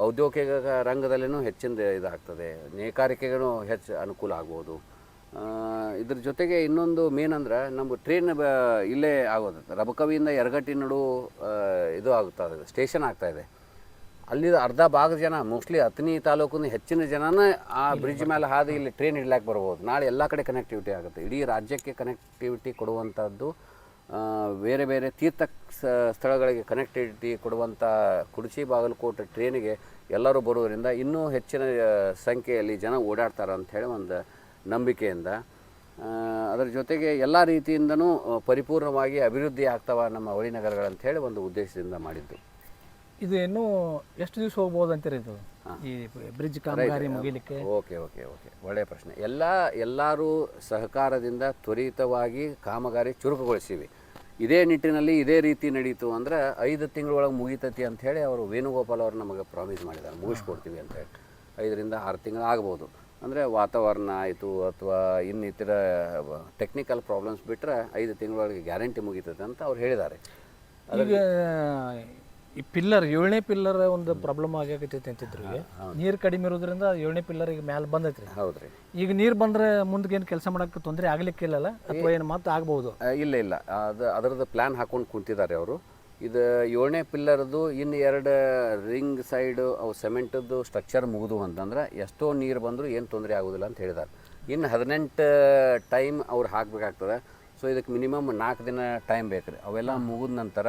ಔದ್ಯೋಗಿಕ ರಂಗದಲ್ಲಿನೂ ಹೆಚ್ಚಿನ ಇದಾಗ್ತದೆ, ನೇಕಾರಿಕೆಗೂ ಹೆಚ್ಚು ಅನುಕೂಲ ಆಗ್ಬೋದು. ಇದ್ರ ಜೊತೆಗೆ ಇನ್ನೊಂದು ಮೇನ್ ಅಂದ್ರೆ ನಮ್ಮ ಟ್ರೈನ್ ಇಲ್ಲೇ ಆಗೋದು. ರಬಕವಿಯಿಂದ ಯರಗಟ್ಟಿ ನಡು ಇದು ಆಗ್ತಾಯಿದೆ, ಸ್ಟೇಷನ್ ಆಗ್ತಾಯಿದೆ. ಅಲ್ಲಿ ಅರ್ಧ ಭಾಗದ ಜನ ಮೋಸ್ಟ್ಲಿ ಅಥಣಿ ತಾಲೂಕಿನ ಹೆಚ್ಚಿನ ಜನನೇ ಆ ಬ್ರಿಡ್ಜ್ ಮೇಲೆ ಹಾದಿ ಇಲ್ಲಿ ಟ್ರೈನ್ ಹಿಡ್ಲಾಕೆ ಬರ್ಬೋದು. ನಾಳೆ ಎಲ್ಲ ಕಡೆ ಕನೆಕ್ಟಿವಿಟಿ ಆಗುತ್ತೆ. ಇಡೀ ರಾಜ್ಯಕ್ಕೆ ಕನೆಕ್ಟಿವಿಟಿ ಕೊಡುವಂಥದ್ದು, ಬೇರೆ ಬೇರೆ ತೀರ್ಥ ಸ್ಥಳಗಳಿಗೆ ಕನೆಕ್ಟಿವಿಟಿ ಕೊಡುವಂಥ ಕುಡಚಿ ಬಾಗಲಕೋಟೆ ಟ್ರೈನಿಗೆ ಎಲ್ಲರೂ ಬರೋದರಿಂದ ಇನ್ನೂ ಹೆಚ್ಚಿನ ಸಂಖ್ಯೆಯಲ್ಲಿ ಜನ ಓಡಾಡ್ತಾರೆ ಅಂಥೇಳಿ ಒಂದು ನಂಬಿಕೆಯಿಂದ, ಅದರ ಜೊತೆಗೆ ಎಲ್ಲ ರೀತಿಯಿಂದನೂ ಪರಿಪೂರ್ಣವಾಗಿ ಅಭಿವೃದ್ಧಿ ಆಗ್ತಾವ ನಮ್ಮ ಅವಳಿ ನಗರಗಳಂಥೇಳಿ ಒಂದು ಉದ್ದೇಶದಿಂದ ಮಾಡಿದ್ದು. ಇದು ಇನ್ನೂ ಎಷ್ಟು ದಿವಸ ಹೋಗ್ಬೋದು ಅಂತೀರಿ ಇದು ಈ ಬ್ರಿಡ್ಜ್ ಕಾಮಗಾರಿ ಮುಗಿಲಿಕ್ಕೆ? ಓಕೆ ಒಳ್ಳೆಯ ಪ್ರಶ್ನೆ. ಎಲ್ಲರೂ ಸಹಕಾರದಿಂದ ತ್ವರಿತವಾಗಿ ಕಾಮಗಾರಿ ಚುರುಕುಗೊಳಿಸಿವಿ. ಇದೇ ನಿಟ್ಟಿನಲ್ಲಿ ಇದೇ ರೀತಿ ನಡೀತು ಅಂದರೆ 5 ತಿಂಗಳೊಳಗೆ ಮುಗಿತೈತಿ ಅಂಥೇಳಿ ಅವರು ವೇಣುಗೋಪಾಲ್ ಅವರು ನಮಗೆ ಪ್ರಾಮಿಸ್ ಮಾಡಿದ್ದಾರೆ, ಮುಗಿಸ್ಕೊಡ್ತೀವಿ ಅಂತೇಳಿ. 5 ರಿಂದ 6 ತಿಂಗಳು ಆಗ್ಬೋದು. ಅಂದರೆ ವಾತಾವರಣ ಆಯಿತು ಅಥವಾ ಇನ್ನಿತರ ಟೆಕ್ನಿಕಲ್ ಪ್ರಾಬ್ಲಮ್ಸ್ ಬಿಟ್ಟರೆ 5 ತಿಂಗಳೊಳಗೆ ಗ್ಯಾರಂಟಿ ಮುಗಿತೈತೆ ಅಂತ ಅವ್ರು ಹೇಳಿದ್ದಾರೆ. ಈಗ ಈ ಪಿಲ್ಲರ್ 7ನೇ ಪಿಲ್ಲರ್ ಒಂದು ಪ್ರಾಬ್ಲಮ್ ಆಗೈತೈತಿ ಅಂತಿದ್ರು. ನೀರು ಕಡಿಮೆ ಇರೋದ್ರಿಂದ 7ನೇ ಪಿಲ್ಲರ್ ಈಗ ಮ್ಯಾಲೆ ಬಂದೈತ್ರಿ. ಹೌದ್ರಿ. ಈಗ ನೀರು ಬಂದರೆ ಮುಂದೆ ಏನು ಕೆಲಸ ಮಾಡೋಕ್ಕೆ ತೊಂದರೆ ಆಗಲಿಕ್ಕಿಲ್ಲಲ್ಲ ಅಥವಾ ಏನು ಮತ್ತೆ ಆಗ್ಬೋದು? ಇಲ್ಲ ಅದರದ್ದು ಪ್ಲ್ಯಾನ್ ಹಾಕೊಂಡು ಕುಂತಿದ್ದಾರೆ ಅವರು. ಇದು 7ನೇ ಪಿಲ್ಲರ್ದು ಇನ್ನು 2 ರಿಂಗ್ ಸೈಡು ಅವು ಸಿಮೆಂಟದ್ದು ಸ್ಟ್ರಕ್ಚರ್ ಮುಗಿದು ಅಂತಂದ್ರೆ ಎಷ್ಟೋ ನೀರು ಬಂದರೂ ಏನು ತೊಂದರೆ ಆಗೋದಿಲ್ಲ ಅಂತ ಹೇಳಿದ್ದಾರೆ. ಇನ್ನು 18 ಟೈಮ್ ಅವ್ರು ಹಾಕಬೇಕಾಗ್ತದೆ. ಸೊ ಇದಕ್ಕೆ ಮಿನಿಮಮ್ 4 ದಿನ ಟೈಮ್ ಬೇಕು ರೀ. ಅವೆಲ್ಲ ಮುಗಿದ ನಂತರ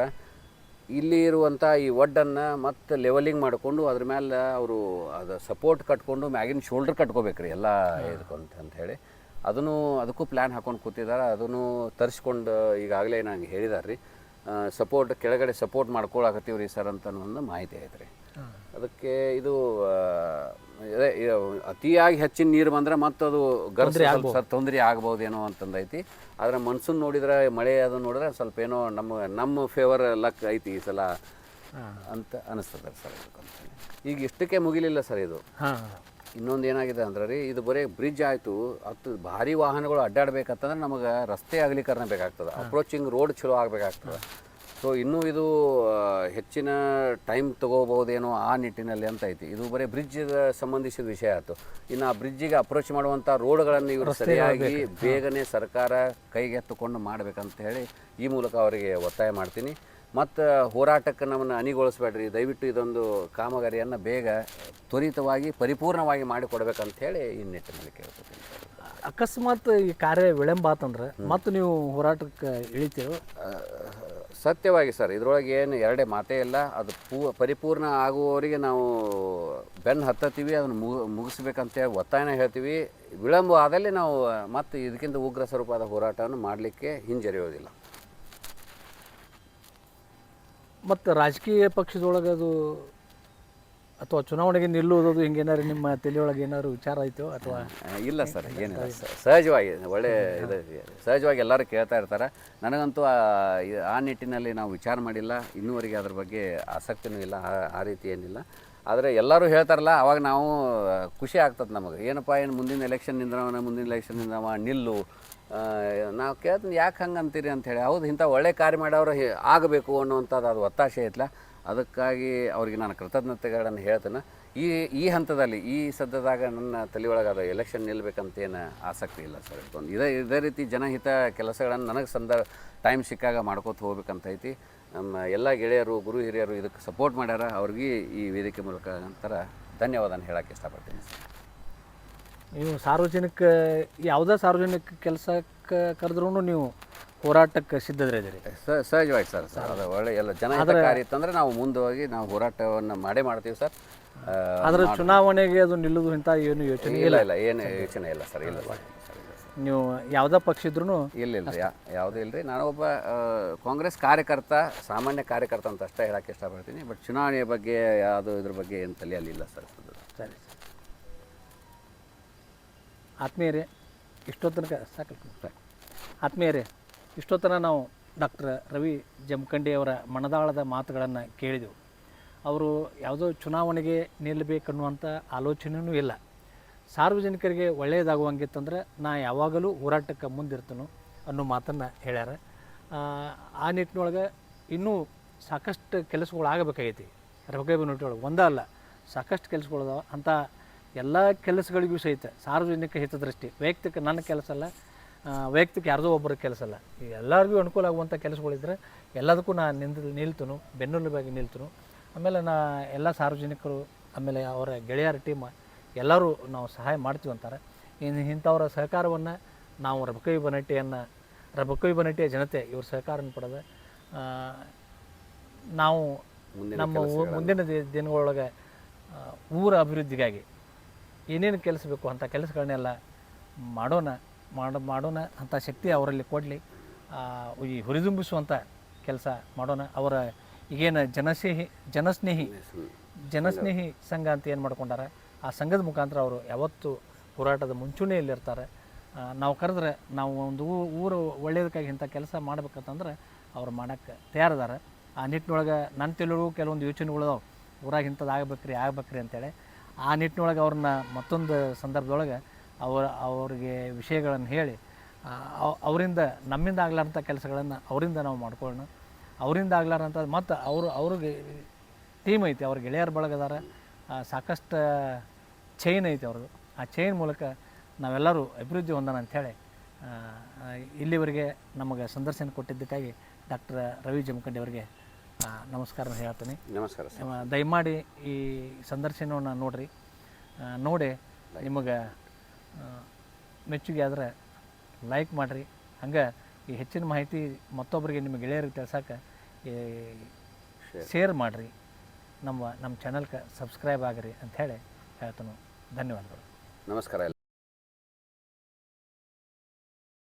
ಇಲ್ಲಿ ಇರುವಂಥ ಈ ಒಡ್ಡನ್ನು ಮತ್ತೆ ಲೆವೆಲಿಂಗ್ ಮಾಡಿಕೊಂಡು ಅದ್ರ ಮೇಲೆ ಅವರು ಅದು ಸಪೋರ್ಟ್ ಕಟ್ಕೊಂಡು ಮ್ಯಾಗಿನ ಶೋಲ್ಡ್ರ್ ಕಟ್ಕೋಬೇಕು ರೀ ಎಲ್ಲ ಇದಕ್ಕಂತ ಹೇಳಿ ಅದಕ್ಕೂ ಪ್ಲ್ಯಾನ್ ಹಾಕೊಂಡು ಕೂತಿದ್ದಾರೆ. ಅದನ್ನು ತರಿಸ್ಕೊಂಡು ಈಗಾಗಲೇ ನಂಗೆ ಹೇಳಿದ್ದಾರೆ ರೀ. ಸಪೋರ್ಟ್ ಕೆಳಗಡೆ ಸಪೋರ್ಟ್ ಮಾಡ್ಕೊಳಕತ್ತೀವಿ ರೀ ಸರ್ ಅಂತ ಒಂದು ಮಾಹಿತಿ ಐತೆ ರೀ. ಅದಕ್ಕೆ ಇದು ಅದೇ ಅತಿಯಾಗಿ ಹೆಚ್ಚಿನ ನೀರು ಬಂದರೆ ಮತ್ತದು ಸ್ವಲ್ಪ ತೊಂದರೆ ಆಗ್ಬೋದೇನೋ ಅಂತಂದೈತಿ. ಆದರೆ ಮನ್ಸೂನ್ ನೋಡಿದ್ರೆ ಮಳೆ ಅದು ನೋಡಿದ್ರೆ ಸ್ವಲ್ಪ ಏನೋ ನಮ್ಮ ಫೇವರ್ ಲಕ್ ಐತಿ ಈ ಸಲ ಅಂತ ಅನಿಸ್ತದೆ ಸರ್. ಈಗ ಇಷ್ಟಕ್ಕೆ ಮುಗಿಲಿಲ್ಲ ಸರ್ ಇದು. ಇನ್ನೊಂದು ಏನಾಗಿದೆ ಅಂದ್ರೆ ರೀ, ಇದು ಬರೀ ಬ್ರಿಡ್ಜ್ ಆಯಿತು, ಅದು ಭಾರಿ ವಾಹನಗಳು ಅಡ್ಡಾಡ್ಬೇಕಂತಂದ್ರೆ ನಮಗೆ ರಸ್ತೆ ಅಗಲೀಕರಣ ಬೇಕಾಗ್ತದೆ, ಅಪ್ರೋಚಿಂಗ್ ರೋಡ್ ಚಲೋ ಆಗಬೇಕಾಗ್ತದೆ. ಸೊ ಇನ್ನೂ ಇದು ಹೆಚ್ಚಿನ ಟೈಮ್ ತೊಗೋಬೋದೇನೋ ಆ ನಿಟ್ಟಿನಲ್ಲಿ ಅಂತ ಐತಿ. ಇದು ಬರೀ ಬ್ರಿಡ್ಜಿಗೆ ಸಂಬಂಧಿಸಿದ ವಿಷಯ ಆಯಿತು. ಇನ್ನು ಆ ಬ್ರಿಡ್ಜಿಗೆ ಅಪ್ರೋಚ್ ಮಾಡುವಂಥ ರೋಡ್ಗಳನ್ನು ಇವರು ಸರಿಯಾಗಿ ಬೇಗನೆ ಸರ್ಕಾರ ಕೈಗೆತ್ತಿಕೊಂಡು ಮಾಡಬೇಕಂತ ಹೇಳಿ ಈ ಮೂಲಕ ಅವರಿಗೆ ಒತ್ತಾಯ ಮಾಡ್ತೀನಿ. ಮತ್ತು ಹೋರಾಟಕ್ಕೆ ನಮ್ಮನ್ನು ಅಣಿಗೊಳಿಸ್ಬೇಡ್ರಿ, ದಯವಿಟ್ಟು ಇದೊಂದು ಕಾಮಗಾರಿಯನ್ನು ಬೇಗ ತ್ವರಿತವಾಗಿ ಪರಿಪೂರ್ಣವಾಗಿ ಮಾಡಿಕೊಡ್ಬೇಕಂತೇಳಿ ಈ ನಿಟ್ಟಿನಲ್ಲಿ ಕೇಳ್ಕೊತೀನಿ. ಅಕಸ್ಮಾತ್ ಈ ಕಾರ್ಯ ವಿಳಂಬ ಆತಂದ್ರೆ ಮತ್ತು ನೀವು ಹೋರಾಟಕ್ಕೆ ಇಳಿತೀವಿ? ಸತ್ಯವಾಗಿ ಸರ್, ಇದರೊಳಗೆ ಏನು ಎರಡೇ ಮಾತೇ ಇಲ್ಲ. ಅದು ಪರಿಪೂರ್ಣ ಆಗುವವರಿಗೆ ನಾವು ಬೆನ್ನು ಹತ್ತತೀವಿ, ಅದನ್ನು ಮುಗಿಸ್ಬೇಕಂತೇಳಿ ಒತ್ತಾಯನ ಹೇಳ್ತೀವಿ. ವಿಳಂಬ ಆದಲ್ಲಿ ನಾವು ಮತ್ತು ಇದಕ್ಕಿಂತ ಉಗ್ರ ಸ್ವರೂಪದ ಹೋರಾಟವನ್ನು ಮಾಡಲಿಕ್ಕೆ ಹಿಂಜರಿಯೋದಿಲ್ಲ. ಮತ್ತು ರಾಜಕೀಯ ಪಕ್ಷದೊಳಗೆ ಅದು ಅಥವಾ ಚುನಾವಣೆಗೆ ನಿಲ್ಲುವುದು ಹಿಂಗೇನಾರು ನಿಮ್ಮ ತಲೆಯೊಳಗೆ ಏನಾದ್ರು ವಿಚಾರ ಆಯಿತು ಅಥವಾ? ಇಲ್ಲ ಸರ್, ಏನಿಲ್ಲ. ಸಹಜವಾಗಿ ಒಳ್ಳೆ ಇದು ಸಹಜವಾಗಿ ಎಲ್ಲರೂ ಕೇಳ್ತಾ ಇರ್ತಾರೆ. ನನಗಂತೂ ಆ ನಿಟ್ಟಿನಲ್ಲಿ ನಾವು ವಿಚಾರ ಮಾಡಿಲ್ಲ, ಇನ್ನೂವರೆಗೆ ಅದ್ರ ಬಗ್ಗೆ ಆಸಕ್ತಿನೂ ಇಲ್ಲ, ಆ ರೀತಿ ಏನಿಲ್ಲ. ಆದರೆ ಎಲ್ಲರೂ ಹೇಳ್ತಾರಲ್ಲ, ಅವಾಗ ನಾವು ಖುಷಿ ಆಗ್ತದೆ ನಮಗೆ. ಏನಪ್ಪ ಮುಂದಿನ ಎಲೆಕ್ಷನ್ ನಿಂದ್ರವ ನಿಲ್ಲು. ನಾವು ಕೇಳ್ತೀನಿ ಯಾಕೆ ಹಂಗೆ ಅಂತೀರಿ ಅಂಥೇಳಿ. ಹೌದು, ಇಂಥ ಒಳ್ಳೆ ಕಾರ್ಯ ಮಾಡೋರು ಆಗಬೇಕು ಅನ್ನುವಂಥದ್ದು ಅದು ಒತ್ತಾಸೆ ಐತಲ್ಲ, ಅದಕ್ಕಾಗಿ ಅವ್ರಿಗೆ ನಾನು ಕೃತಜ್ಞತೆಗಳನ್ನು ಹೇಳ್ತೇನೆ. ಈ ಹಂತದಲ್ಲಿ ಈ ಸದ್ಯದಾಗ ನನ್ನ ತಲೆಯೊಳಗೆ ಅದು ಎಲೆಕ್ಷನ್ ನಿಲ್ಲಬೇಕಂತೇನು ಆಸಕ್ತಿ ಇಲ್ಲ ಸರ್. ಇದೇ ರೀತಿ ಜನಹಿತ ಕೆಲಸಗಳನ್ನು ನನಗೆ ಟೈಮ್ ಸಿಕ್ಕಾಗ ಮಾಡ್ಕೋತ ಹೋಗ್ಬೇಕಂತ ಐತಿ. ನಮ್ಮ ಎಲ್ಲ ಗೆಳೆಯರು, ಗುರು ಹಿರಿಯರು ಇದಕ್ಕೆ ಸಪೋರ್ಟ್ ಮಾಡ್ಯಾರ. ಅವ್ರಿಗೆ ಈ ವೇದಿಕೆ ಮೂಲಕ ನಂತರ ಧನ್ಯವಾದನ ಹೇಳೋಕ್ಕೆ ಇಷ್ಟಪಡ್ತೀನಿ ಸರ್. ನೀವು ಯಾವುದೇ ಸಾರ್ವಜನಿಕ ಕೆಲಸಕ್ಕೆ ಕರೆದ್ರೂ ನೀವು ಹೋರಾಟಕ್ಕೆ ಸಿದ್ಧರಿದ್ದೀರಿ? ಸಹಜವಾಗಿ ಸರ್. ಅದು ಒಳ್ಳೆ ಎಲ್ಲ ಜನಹಿತ ಕಾರ್ಯ ಇತ್ತಂದರೆ ನಾವು ಮುಂದೆ ಹೋಗಿ ನಾವು ಹೋರಾಟವನ್ನು ಮಾಡ್ತೀವಿ ಸರ್. ಆದರೆ ಚುನಾವಣೆಗೆ ಅದು ನಿಲ್ಲುವುದು ಇಂಥ ಏನು ಯೋಚನೆ ಇಲ್ಲ, ಏನು ಯೋಚನೆ ಇಲ್ಲ ಸರ್. ಇಲ್ಲ ಸರ್, ನೀವು ಯಾವುದೇ ಪಕ್ಷ ಇದ್ರೂ? ಇಲ್ಲ ಯಾವುದೂ ಇಲ್ಲ ರೀ. ನಾನೊಬ್ಬ ಕಾಂಗ್ರೆಸ್ ಕಾರ್ಯಕರ್ತ, ಸಾಮಾನ್ಯ ಕಾರ್ಯಕರ್ತ ಅಂತ ಅಷ್ಟೇ ಹೇಳೋಕ್ಕೆ ಇಷ್ಟಪಡ್ತೀನಿ. ಬಟ್ ಚುನಾವಣೆಯ ಬಗ್ಗೆ ಇದ್ರ ಬಗ್ಗೆ ಏನು ತಲೆಯಲ್ಲಿ ಇಲ್ಲ ಸರ್. ಸರಿ, ಆತ್ಮೀಯರೇ, ಇಷ್ಟೊತ್ತನಕ ಆತ್ಮೀಯರೇ, ಇಷ್ಟೊತ್ತನ ನಾವು ಡಾಕ್ಟರ್ ರವಿ ಜಮಖಂಡಿ ಅವರ ಮನದಾಳದ ಮಾತುಗಳನ್ನು ಕೇಳಿದೆವು. ಅವರು ಯಾವುದೋ ಚುನಾವಣೆಗೆ ನಿಲ್ಲಬೇಕನ್ನುವಂಥ ಆಲೋಚನೆಯೂ ಇಲ್ಲ. ಸಾರ್ವಜನಿಕರಿಗೆ ಒಳ್ಳೆಯದಾಗುವಂಗಿತ್ತಂದ್ರೆ ನಾ ಯಾವಾಗಲೂ ಹೋರಾಟಕ್ಕೆ ಮುಂದಿರ್ತನೋ ಅನ್ನೋ ಮಾತನ್ನು ಹೇಳ್ಯಾರ. ಆ ನಿಟ್ಟಿನೊಳಗೆ ಇನ್ನೂ ಸಾಕಷ್ಟು ಕೆಲಸಗಳು ಆಗಬೇಕಾಗೈತಿ. ರೊಕ್ಕಬನೊಟ್ಟಿಯೊಳಗೆ ಒಂದೇ ಅಲ್ಲ, ಸಾಕಷ್ಟು ಕೆಲಸಗಳದಾವ. ಅಂಥ ಎಲ್ಲ ಕೆಲಸಗಳಿಗೂ ಸಹಿತ ಸಾರ್ವಜನಿಕ ಹಿತದೃಷ್ಟಿ, ವೈಯಕ್ತಿಕ ನನ್ನ ಕೆಲಸ ಅಲ್ಲ, ವೈಯಕ್ತಿಕ ಯಾರ್ದೋ ಒಬ್ಬರ ಕೆಲಸ ಅಲ್ಲ, ಎಲ್ಲರಿಗೂ ಅನುಕೂಲ ಆಗುವಂಥ ಕೆಲಸಗಳಿದ್ರೆ ಎಲ್ಲದಕ್ಕೂ ನಾನು ನಿಲ್ತನು, ಬೆನ್ನೆಲುಬಾಗಿ ನಿಲ್ತನು. ಆಮೇಲೆ ಎಲ್ಲ ಸಾರ್ವಜನಿಕರು ಆಮೇಲೆ ಅವರ ಗೆಳೆಯರ ಟೀಮ್ ಎಲ್ಲರೂ ನಾವು ಸಹಾಯ ಮಾಡ್ತೀವಿ ಅಂತಾರೆ. ಇಂಥವರ ಸಹಕಾರವನ್ನು ನಾವು ರಬಕವಿ ಬನಟ್ಟಿಯ ಜನತೆ ಇವ್ರ ಸಹಕಾರನ ಪಡೆದ ನಾವು ನಮ್ಮ ಮುಂದಿನ ದಿನಗಳೊಳಗೆ ಊರ ಅಭಿವೃದ್ಧಿಗಾಗಿ ಏನೇನು ಕೆಲಸ ಬೇಕು ಅಂಥ ಕೆಲಸಗಳನ್ನೆಲ್ಲ ಮಾಡೋಣ ಅಂಥ ಶಕ್ತಿ ಅವರಲ್ಲಿ ಕೊಡಲಿ. ಈ ಹುರಿದುಂಬಿಸುವಂಥ ಕೆಲಸ ಮಾಡೋಣ. ಅವರ ಈಗೇನು ಜನಸ್ನೇಹಿ ಸಂಘ ಅಂತ ಏನು ಮಾಡ್ಕೊಂಡಾರ, ಆ ಸಂಘದ ಮುಖಾಂತರ ಅವರು ಯಾವತ್ತೂ ಹೋರಾಟದ ಮುಂಚೂಣಿಯಲ್ಲಿರ್ತಾರೆ. ನಾವು ಕರೆದ್ರೆ ನಾವು ಒಂದು ಊರು ಒಳ್ಳೆಯದಕ್ಕಾಗಿ ಇಂಥ ಕೆಲಸ ಮಾಡ್ಬೇಕಂತಂದ್ರೆ ಅವ್ರು ಮಾಡೋಕ್ಕೆ ತಯಾರಿದ್ದಾರೆ. ಆ ನಿಟ್ಟಿನೊಳಗೆ ನನ್ನ ತಿಳಿದು ಕೆಲವೊಂದು ಯೋಚನೆಗಳು ಊರಾಗ ಇಂಥದ್ದು ಆಗ್ಬೇಕ್ರಿ ಅಂತೇಳಿ ಆ ನಿಟ್ಟಿನೊಳಗೆ ಅವ್ರನ್ನ ಮತ್ತೊಂದು ಸಂದರ್ಭದೊಳಗೆ ಅವ್ರಿಗೆ ವಿಷಯಗಳನ್ನು ಹೇಳಿ ಅವರಿಂದ ನಮ್ಮಿಂದ ಆಗ್ಲಾರಂಥ ಕೆಲಸಗಳನ್ನು ಅವರಿಂದ ನಾವು ಮಾಡ್ಕೊಳ್ಳೋಣ. ಅವರಿಂದ ಆಗ್ಲಾರಂಥ ಮತ್ತು ಅವ್ರಿಗೆ ಟೀಮ್ ಐತಿ, ಅವ್ರ ಗೆಳೆಯರ ಬಳಗದಾರ, ಸಾಕಷ್ಟು ಚೈನ್ ಐತಿ ಅವ್ರದ್ದು. ಆ ಚೈನ್ ಮೂಲಕ ನಾವೆಲ್ಲರೂ ಅಭಿವೃದ್ಧಿ ಹೊಂದೋಣ ಅಂಥೇಳಿ ಇಲ್ಲಿವರೆಗೆ ನಮಗೆ ಸಂದರ್ಶನ ಕೊಟ್ಟಿದ್ದಕ್ಕಾಗಿ ಡಾಕ್ಟರ್ ರವಿ ಜಮಖಂಡಿ ಅವರಿಗೆ ನಮಸ್ಕಾರ ಹೇಳ್ತೀನಿ. ನಮಸ್ಕಾರ. ದಯಮಾಡಿ ಈ ಸಂದರ್ಶನವನ್ನು ನೋಡಿ ನಿಮಗೆ ಮೆಚ್ಚುಗೆ ಆದರೆ ಲೈಕ್ ಮಾಡಿರಿ. ಹಂಗೆ ಈ ಹೆಚ್ಚಿನ ಮಾಹಿತಿ ಮತ್ತೊಬ್ಬರಿಗೆ ನಿಮ್ಮ ಗೆಳೆಯರಿಗೆ ತಿಳ್ಸೋಕೆ ಶೇರ್ ಮಾಡಿರಿ. ನಮ್ಮ ಚಾನಲ್ಗೆ ಸಬ್ಸ್ಕ್ರೈಬ್ ಆಗಿರಿ ಅಂಥೇಳಿ ಹೇಳ್ತಾನೆ. ಧನ್ಯವಾದಗಳು. ನಮಸ್ಕಾರ.